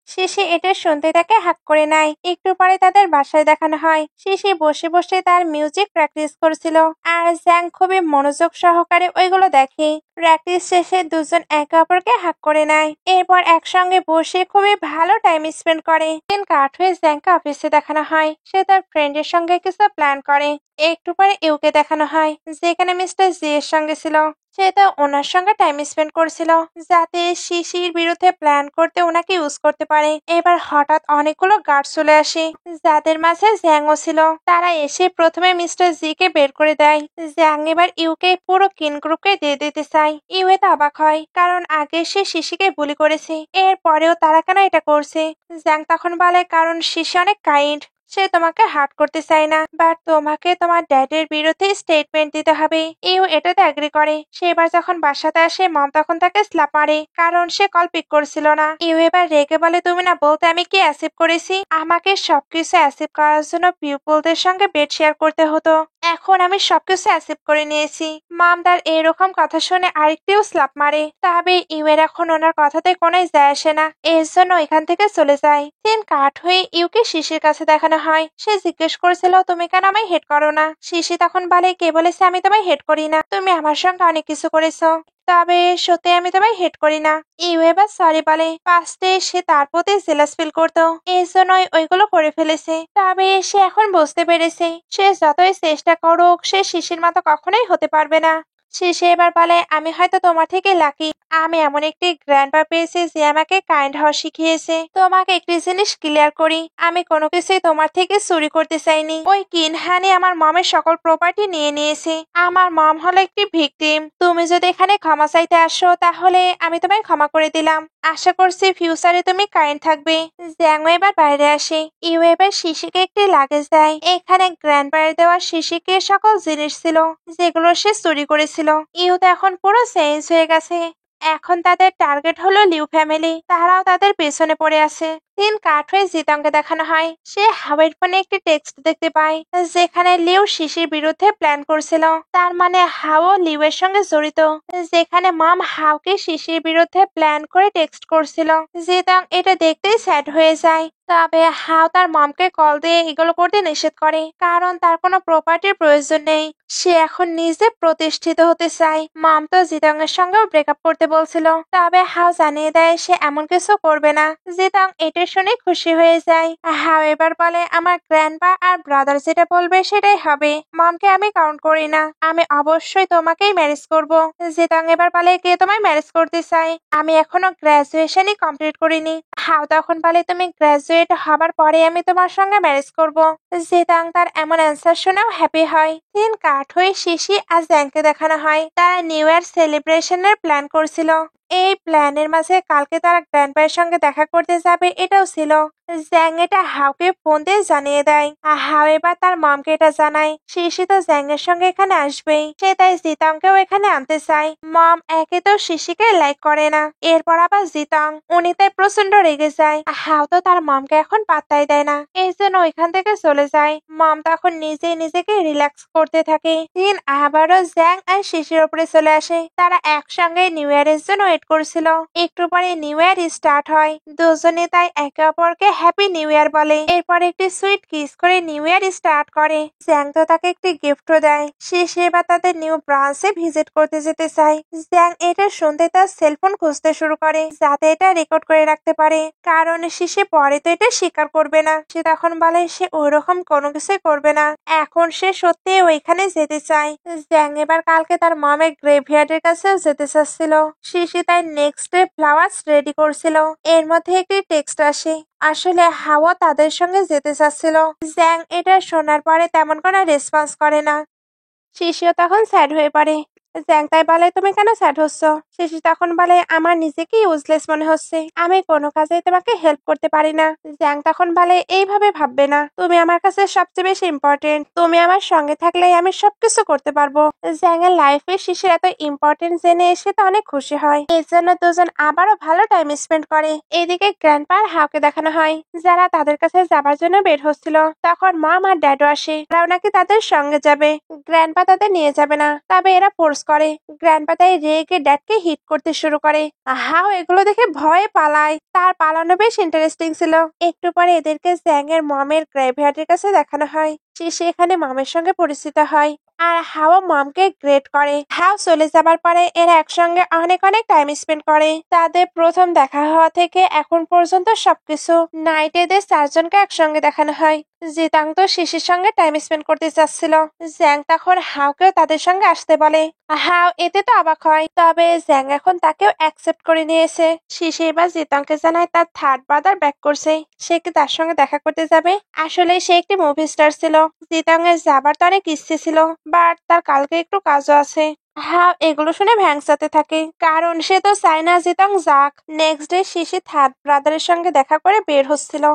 শিশি এটা শুনতে তাকে হাক করে নেয়। একটু পরে তাদের বাসায় দেখানো হয়। শিশি বসে বসে তার মিউজিক প্র্যাকটিস করছিল, আর জ্যাং খুবই মনোযোগ সহকারে ওইগুলো দেখে। প্র্যাকটিস শেষে দুজন একে অপরকে হাক করে নেয়। এরপর একসঙ্গে বসে খুবই ভালো টাইম স্পেন্ড করে। দিন কাট হয়ে জ্যাংকে অফিসে দেখানো হয়। সে তার ফ্রেন্ডের সঙ্গে কিছু প্ল্যান করে। একটু পরে ইউকে দেখানো হয়, যেখানে মিস্টার জি এর সঙ্গে ছিল। সে তো ওনার সঙ্গে টাইম স্পেন্ড করছিল যাতে শিশির বিরুদ্ধে প্ল্যান করতে ওনাকে ইউজ করতে পারে। এবার হঠাৎ অনেকগুলো গার্ড চলে আসে যাদের মাঝে জ্যাংও ছিল। তারা এসে প্রথমে মিস্টার জি কে বের করে দেয়। জ্যাং এবার ইউকে পুরো কিন গ্রুপকে দিয়ে দিতে চায়। ইউ এতে অবাক হয় কারণ আগে সে শিশিকে বুলি করেছে, এরপরেও তারা কেন এটা করছে। জ্যাং তখন বলে কারণ শিশি অনেক কাইন্ড, সে তোমাকে হার্ট করতে চায় না, বাট তোমাকে তোমার ড্যাডের বিরুদ্ধে স্টেটমেন্ট দিতে হবে। ইউ এটাতে এগ্রি করে। সে এবার যখন বাসাতে আসে মম তখন তাকে স্ল্যাপ মারে কারণ সে কল পিক করছিল না। ইউ এবার রেগে বলে তুমি না বলতে আমি কি অ্যাসিভ করেছি? আমাকে সবকিছু অ্যাসিভ করার জন্য পিউপলদের সঙ্গে বেড শেয়ার করতে হতো, এখন আমি সবকিছু অ্যাসিভ করে নিয়েছি। মম তার এরকম কথা শুনে আরেকটিও স্ল্যাপ মারে। তবে ইউ এর এখন ওনার কথাতে কোনোই যায় আসে না, এর জন্য এখান থেকে চলে যায়। দিন কাট হয়ে ইউকে শিশির কাছে দেখানো হয়। সে জিজ্ঞেস করেছিল তুমি কেন আমায় হেট করো না? শিশি তখন বলে কে বলেছে আমি তোমায় হেট করি না, তুমি আমার সঙ্গে অনেক কিছু করেছো, তবে সত্যি আমি তোমায় হেট করি না। ইউ এবার সরি বলে। পাস্টে সে তার প্রতি জেলাস ফিল করতো, এই জন্যই ওইগুলো করে ফেলেছে। তবে সে এখন বুঝতে পেরেছে সে যতই চেষ্টা করুক সে শিশির মতো কখনোই হতে পারবে না। শিশি এবার বলে আমি হয়তো তোমার থেকে লাকি, আমি এমন একটি গ্র্যান্ডপা পেয়েছি যে আমাকে কাইন্ড হওয়া শিখিয়েছে। তোমাকে একটি জিনিস ক্লিয়ার করি, আমি কোনো কিছুই তোমার থেকে চুরি করতে চাইনি। ওই কিনহানি আমার মমের সকল প্রপার্টি নিয়ে নিয়েছে। আমার মম হলো একটি ভিকটিম। তুমি যদি এখানে ক্ষমা চাইতে আসো তাহলে আমি তোমায় ক্ষমা করে দিলাম। আশা করছি ফিউচারে তুমি কাইন্ড থাকবে। জ্যাংও এবার বাইরে আসে। ইউ এবার শিশিকে একটি লাগেজ দেয়। এখানে গ্র্যান্ডপায়ের দেওয়া শিশিকে সকল জিনিস ছিল যেগুলো সে চুরি করেছিল। ইউ তো এখন পুরো চেঞ্জ হয়ে গেছে। এখন তাদের টার্গেট হলো লিউ ফ্যামিলি, তারাও তাদের পেছনে পড়ে আছে। দিন কাট হয়ে জিতংকে দেখানো হয়। সে হাওয়ের ফোনে একটি টেক্সট দেখতে পায় যেখানে লিউ শিশির বিরুদ্ধে প্ল্যান করছিল। তার মানে হাও লিউ এর সঙ্গে জড়িত, যেখানে মম হাওকে শিশির বিরুদ্ধে প্ল্যান করে টেক্সট করছিল। জিতং এটা দেখতেই স্যাড হয়ে যায়। তবে হাও তার মমকে কল দিয়ে এগুলো করতে নিষেধ করে কারণ তার কোনো প্রপার্টির প্রয়োজন নেই। সে এখন নিজে প্রতিষ্ঠিত হতে চায়। মম তো জিতং এর সঙ্গেও ব্রেকআপ করতে বলছিল, তবে হাও জানিয়ে দেয় সে এমন কিছু করবে না। জিতং এটা শুনে খুশি হয়ে যায়। হাও এবার বলে আমার গ্র্যান্ডপা আর ব্রাদার যেটা বলবে সেটাই হবে, মমকে আমি কাউন্ট করি না, আমি অবশ্যই তোমাকেই ম্যারেজ করব। জিতং এবার বলে কে তোমায় ম্যারেজ করতে চায়? আমি এখনো গ্রাজুয়েশনই কমপ্লিট করিনি। হাও তখন বলে তুমি গ্রাজুয়েট হবার পরে আমি তোমার সঙ্গে ম্যারেজ করব। জিতাং তার এমন অ্যান্সার শুনেও হ্যাপি হয়। দিন কাট হয়ে শিশি আর জ্যাংকে দেখানো হয়। তারা নিউ ইয়ার সেলিব্রেশনের প্ল্যান করছিল। এই প্ল্যানের মাঝে কালকে তারা গ্র্যান্ডপায়ের সঙ্গে দেখা করতে যাবে এটাও ছিল। জ্যাং এটা হাওকে ফোন দিয়ে জানিয়ে দেয়। আর হাও এবার তার মমকে এটা জানায়। শিশি তো জ্যাং এর সঙ্গে এখানে আসবেই, সে তাই জিতংকেও এখানে আনতে চায়। মম একে তো শিশিকে লাইক করে না, এরপর আবার জিতং, উনি তাই প্রচন্ড রেগে যায়। হাও তো তার মমকে এখন পাত্তাই দেয় না, এই জন্য ওইখান থেকে চলে যায়। মম তখন নিজেই নিজেকে রিল্যাক্স করতে থাকে। দিন আবারও জ্যাং আর শিশির উপরে চলে আসে। তারা একসঙ্গে নিউ ইয়ারের জন্য ওয়েট করছিল। একটু পরে নিউ ইয়ার স্টার্ট হয়। দুজনে তাই একে অপরকে হ্যাপি নিউ ইয়ার বলে। এরপর একটি সুইট কিস করে নিউ ইয়ার স্টার্ট করে। জ্যাং তো তাকে একটি গিফটও দেয়। শিশি এবার তাদের নিউ ব্রাঞ্চে ভিজিট করতে যেতে চায়। জ্যাং এটা শুনতে তার সেলফোন খুঁজতে শুরু করে যাতে এটা রেকর্ড করে রাখতে পারে, কারণ শিশি পরে তো এটা স্বীকার করবে না। সে তখন বলে সে ওইরকম কোনো কিছুই করবে না, এখন সে সত্যি ওইখানে যেতে চায়। জ্যাং এবার কালকে তার মমের গ্রেভইয়ার্ডের কাছেও যেতে চাচ্ছিল। শিশি তাই নেক্সট ডে ফ্লাওয়ার্স রেডি করছিল। এর মধ্যে একটি টেক্সট আসে। আসলে হাওয়া তাদের সঙ্গে যেতে চাচ্ছিল। জ্যাং এটা শোনার পরে তেমন কোনো রেসপন্স করে না। শিশিও তখন স্যাড হয়ে পড়ে। জ্যাং তাই বলে তুমি কেন স্যাড হচ্ছ? শিশি তখন বলে আমার নিজেকে ইউজলেস মনে হচ্ছে, আমি কোনো কাজে তোমাকে হেল্প করতে পারি না। জ্যাং তখন বলে এইভাবে ভাববে না, তুমি আমার কাছে সবচেয়ে বেশি ইম্পর্টেন্ট, তুমি আমার সঙ্গে থাকলেই আমি সবকিছু করতে পারবো। জ্যাং এর লাইফে শিশির এত ইম্পর্টেন্ট জেনে এসে তো অনেক খুশি হয়। এই জন্য দুজন আবারও ভালো টাইম স্পেন্ড করে। এদিকে গ্র্যান্ডপা আর হাওকে দেখানো হয় যারা তাদের কাছে যাবার জন্য বের হচ্ছিল। তখন মম আর ড্যাডও আসে, তারাও নাকি তাদের সঙ্গে যাবে। গ্র্যান্ডপা তাদের নিয়ে যাবে না, তবে এরা ফোর্স করে। গ্র্যান্ডপা তাই রেগে ড্যাডকে হিট করতে শুরু করে। হাও এগুলো দেখে ভয়ে পালায়, তার পালানো বেশ ইন্টারেস্টিং ছিল। একটু পরে এদেরকে জ্যাং এর মমের গ্রেভইয়ার্ডের কাছে দেখানো হয়। সে এখানে মমের সঙ্গে পরিচিত হয় আর হাও মমকে গ্রেট করে। হাও চলে যাবার পরে এরা একসঙ্গে অনেক অনেক টাইম স্পেন্ড করে। তাদের প্রথম দেখা হওয়া থেকে এখন পর্যন্ত সবকিছু। নাইট এদের চারজনকে একসঙ্গে দেখানো হয়। জিতাং তো শিশির সঙ্গে টাইম স্পেন্ড করতে চাচ্ছিল। জ্যাং তখন হাওকেও তাদের সঙ্গে আসতে বলে। হাও এতে তো অবাক হয়, তবে জ্যাং এখন তাকেও অ্যাকসেপ্ট করে নিয়েছে। শিশি এবার জিতাংকে জানায় তার থার্ড ব্রাদার ব্যাক করছে, সে কি তার সঙ্গে দেখা করতে যাবে। আসলে সে একটি মুভি স্টার ছিল। জিতাং এর যাবার তো অনেক ইচ্ছে ছিল, বাট তার কালকে একটু কাজও আছে। হ্যাঁ, এগুলো শুনে ভ্যাংসাতে থাকে, কারণ সে তো চায় না জিতাং যাক। নেক্সট ডে শিশি থার্ড ব্রাদারের সঙ্গে দেখা করে বের হচ্ছিল।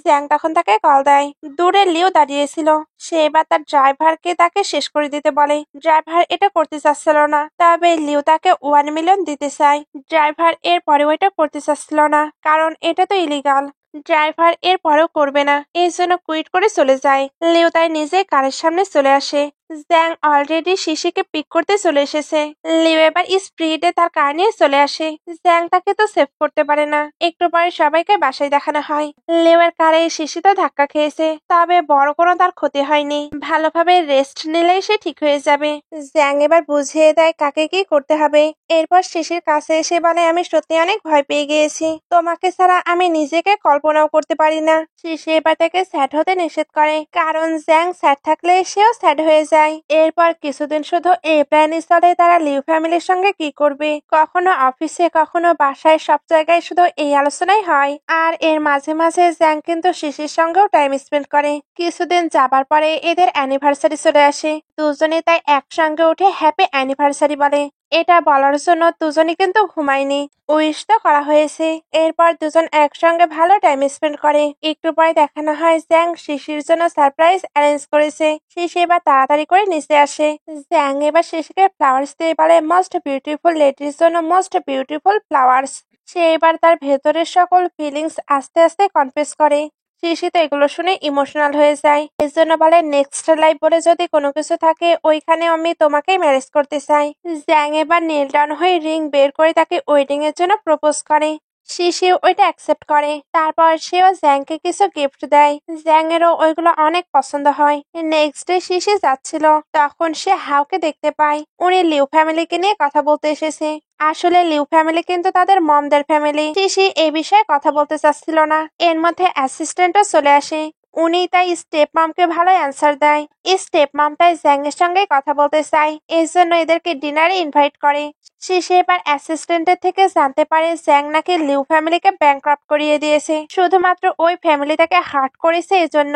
জ্যাং তখন তাকে কল দেয়। দূরে লিও দাঁড়িয়েছিল। সে এবার তার ড্রাইভারকে তাকে শেষ করে দিতে বলে। ড্রাইভার এটা করতে চাচ্ছিল না, তবে লিও তাকে 1 মিলিয়ন দিতে চায়। ড্রাইভার এর পরেও এটা করতে চাচ্ছিল না, কারণ এটা তো ইলিগাল। ড্রাইভার এর পরেও করবে না, এই জন্য কুইট করে চলে যায়। লিও তাই নিজে কারের সামনে চলে আসে। জ্যাং অলরেডি শিশিকে পিক করতে চলে এসেছে। লিও এবার স্পিডে তার কার নিয়ে চলে আসে। জ্যাং তাকে তো সেভ করতে পারে না। একটু পরে সবাইকে বাসায় দেখানো হয়। লিওর কারে শিশি তো ধাক্কা খেয়েছে, তবে বড় কোনো তার ক্ষতি হয়নি। ভালোভাবে রেস্ট নিলেই সে ঠিক হয়ে যাবে। জ্যাং এবার বুঝিয়ে দেয় কাকে কি করতে হবে। এরপর শিশির কাছে এসে বলে, আমি সত্যি অনেক ভয় পেয়ে গিয়েছি, তোমাকে ছাড়া আমি নিজেকে কল্পনাও করতে পারি না। শিশি এবার তাকে স্যাড হতে নিষেধ করে, কারণ জ্যাং স্যাড থাকলে সেও স্যাড হয়ে যায়। এরপর কিছুদিন শুধু এই প্ল্যানই চলে তারা লিউ ফ্যামিলির সঙ্গে কি করবে। কখনো অফিসে, কখনো বাসায়, সব জায়গায় শুধু এই আলোচনাই হয়। আর এর মাঝে মাঝে জ্যাং কিন্তু শিশির সঙ্গেও টাইম স্পেন্ড করে। কিছুদিন যাবার পরে এদের অ্যানিভার্সারি চলে আসে। দুজনে তাই একসঙ্গে উঠে হ্যাপি অ্যানিভার্সারি বলে। এটা বলার জন্য দুজনে কিন্তু ঘুমায়নি, উইশ তো করা হয়েছে। এরপর দুজন একসঙ্গে ভালো টাইম স্পেন্ড করে। একটু পরে দেখানো হয় জ্যাং শিশির জন্য সারপ্রাইজ অ্যারেঞ্জ করেছে। শিশি এবার তাড়াতাড়ি করে নিচে আসে। জ্যাং এবার শিশিকে ফ্লাওয়ার্স দিয়ে বলে, মোস্ট বিউটিফুল লেডির জন্য মোস্ট বিউটিফুল ফ্লাওয়ার্স। সে এবার তার ভেতরের সকল ফিলিংস আস্তে আস্তে কনফেস করে। শিশি তো এগুলো শুনে ইমোশনাল হয়ে যায়। এর জন্য বলে, নেক্সট লাইফ বলে যদি কোনো কিছু থাকে, ওইখানে আমি তোমাকেই ম্যারেজ করতে চাই। জ্যাং এবার নীল ডাউন হয়ে রিং বের করে তাকে ওয়েডিং এর জন্য প্রপোজ করে। শিশিও ওইটা অ্যাকসেপ্ট করে। তারপর সেও জ্যাংকে কিছু গিফট দেয়। জ্যাং এরও ওইগুলো অনেক পছন্দ হয়। নেক্সট ডে শিশি যাচ্ছিল, তখন সে হাওকে দেখতে পায়। উনি লিউ ফ্যামিলিকে নিয়ে কথা বলতে এসেছে। আসলে লিউ ফ্যামিলি কিন্তু তাদের মমদের ফ্যামিলি। শিশি এই বিষয়ে কথা বলতে চাচ্ছিল না। এর মধ্যে অ্যাসিস্ট্যান্টও চলে আসে। উনি তাই স্টেপ মামকে ভালো অ্যান্সার দেয়। স্টেপ মাম তাই জ্যাং এর সঙ্গে কথা বলতে চায়, এর জন্য এদেরকে ডিনারে ইনভাইট করে। শেষে এবার অ্যাসিস্ট্যান্টের থেকে জানতে পারে জ্যাং নাকি লিউ ফ্যামিলিকে ব্যাংক্রাফট করিয়ে দিয়েছে, শুধুমাত্র ওই ফ্যামিলি তাকে হার্ট করেছে এজন্য।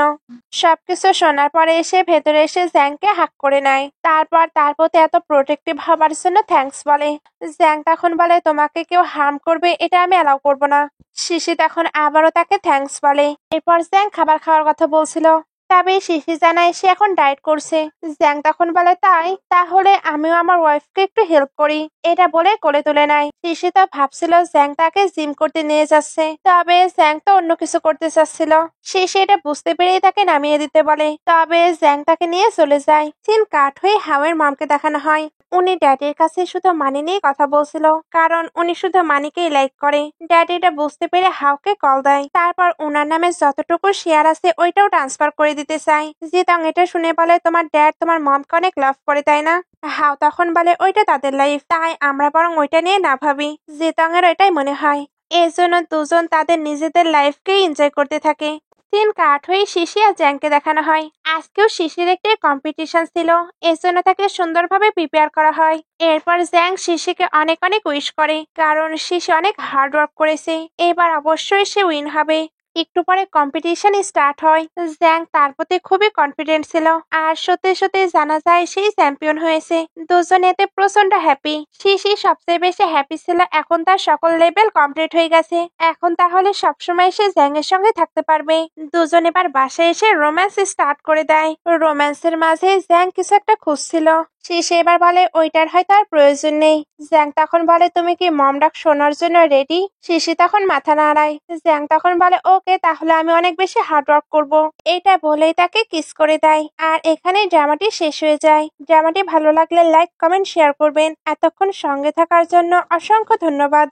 সবকিছু শোনার পরে এসে ভেতরে এসে জ্যাংকে হাক করে নেয়। তারপর তার প্রতি এত প্রোটেক্টিভ হবার জন্য থ্যাঙ্কস বলে। জ্যাং তখন বলে, তোমাকে কেউ হার্ম করবে এটা আমি অ্যালাউ করবো না। শিশি তখন আবারও তাকে থ্যাঙ্কস বলে। এরপর জ্যাং খাবার খাওয়ার কথা বলছিল, তবে শিশি জানায় সে এখন ডায়েট করছে। জ্যাং তখন বলে, তাই তাহলে আমিও আমার ওয়াইফকে একটু হেল্প করি। এটা বলে কোলে তুলে নেয়। শিশি তো ভাবছিল জ্যাং তাকে জিম করতে নিয়ে যাচ্ছে, তবে জ্যাং তো অন্য কিছু করতে চাচ্ছিল। শিশি এটা বুঝতে পেরেই তাকে নামিয়ে দিতে বলে, তবে জ্যাং তাকে নিয়ে চলে যায়। সিন কাট হয়ে হাওয়ের মমকে দেখানো হয়। উনি ড্যাডির কাছে শুধু মানি নিয়ে কথা বলছিল, কারণ উনি শুধু মানিকেই লাইক করে। ড্যাডি এটা বুঝতে পেরে হাওকে কল দেয়। তারপর ওনার নামে যতটুকু শেয়ার আছে ওইটাও ট্রান্সফার করে দিতে চায়। জিতং এটা শুনে বলে, তোমার ড্যাড তোমার মমকে অনেক লাভ করে তাই না? হাও তখন বলে, ওইটা তাদের লাইফ, তাই আমরা বরং ওইটা নিয়ে না ভাবি। জিতং এর এটাই মনে হয়। এই জন্য দুজন তাদের নিজেদের লাইফকেই এনজয় করতে থাকে। সিন কাট হয়ে শিশি আর জ্যাংকে দেখানো হয়। আজকেও শিশির একটি কম্পিটিশন ছিল, এর জন্য তাকে সুন্দরভাবে প্রিপেয়ার করা হয়। এরপর জ্যাং শিশিকে অনেক অনেক উইশ করে, কারণ শিশি অনেক হার্ড ওয়ার্ক করেছে। এবার অবশ্যই সে উইন হবে। একটু পরে কম্পিটিশন স্টার্ট হয়। জ্যাং তার প্রতি খুবই কনফিডেন্ট ছিল, আর সত্যি সত্যি জানা যায় সেই চ্যাম্পিয়ন হয়েছে। দুজন এতে প্রচন্ড হ্যাপি। শিশি সবচেয়ে বেশি হ্যাপি ছিল, এখন তার সকল লেভেল কমপ্লিট হয়ে গেছে। এখন তাহলে সবসময় সে জ্যাং এর সঙ্গে থাকতে পারবে। দুজন এবার বাসায় এসে রোম্যান্স স্টার্ট করে দেয়। রোম্যান্সের মাঝে জ্যাং কিছু একটা খুঁজছিল। শিশি এবার বলে ওইটার হয়তো আর প্রয়োজন নেই। জ্যাং তখন বলে, তুমি কি মম ডাক শোনার জন্য রেডি? শিশি তখন মাথা নাড়ায়। জ্যাং তখন বলে, ওকে তাহলে আমি অনেক বেশি হার্ড ওয়ার্ক করবো। এটা বলেই তাকে কিস করে দেয়। আর এখানেই ড্রামাটি শেষ হয়ে যায়। ড্রামাটি ভালো লাগলে লাইক, কমেন্ট, শেয়ার করবেন। এতক্ষণ সঙ্গে থাকার জন্য অসংখ্য ধন্যবাদ।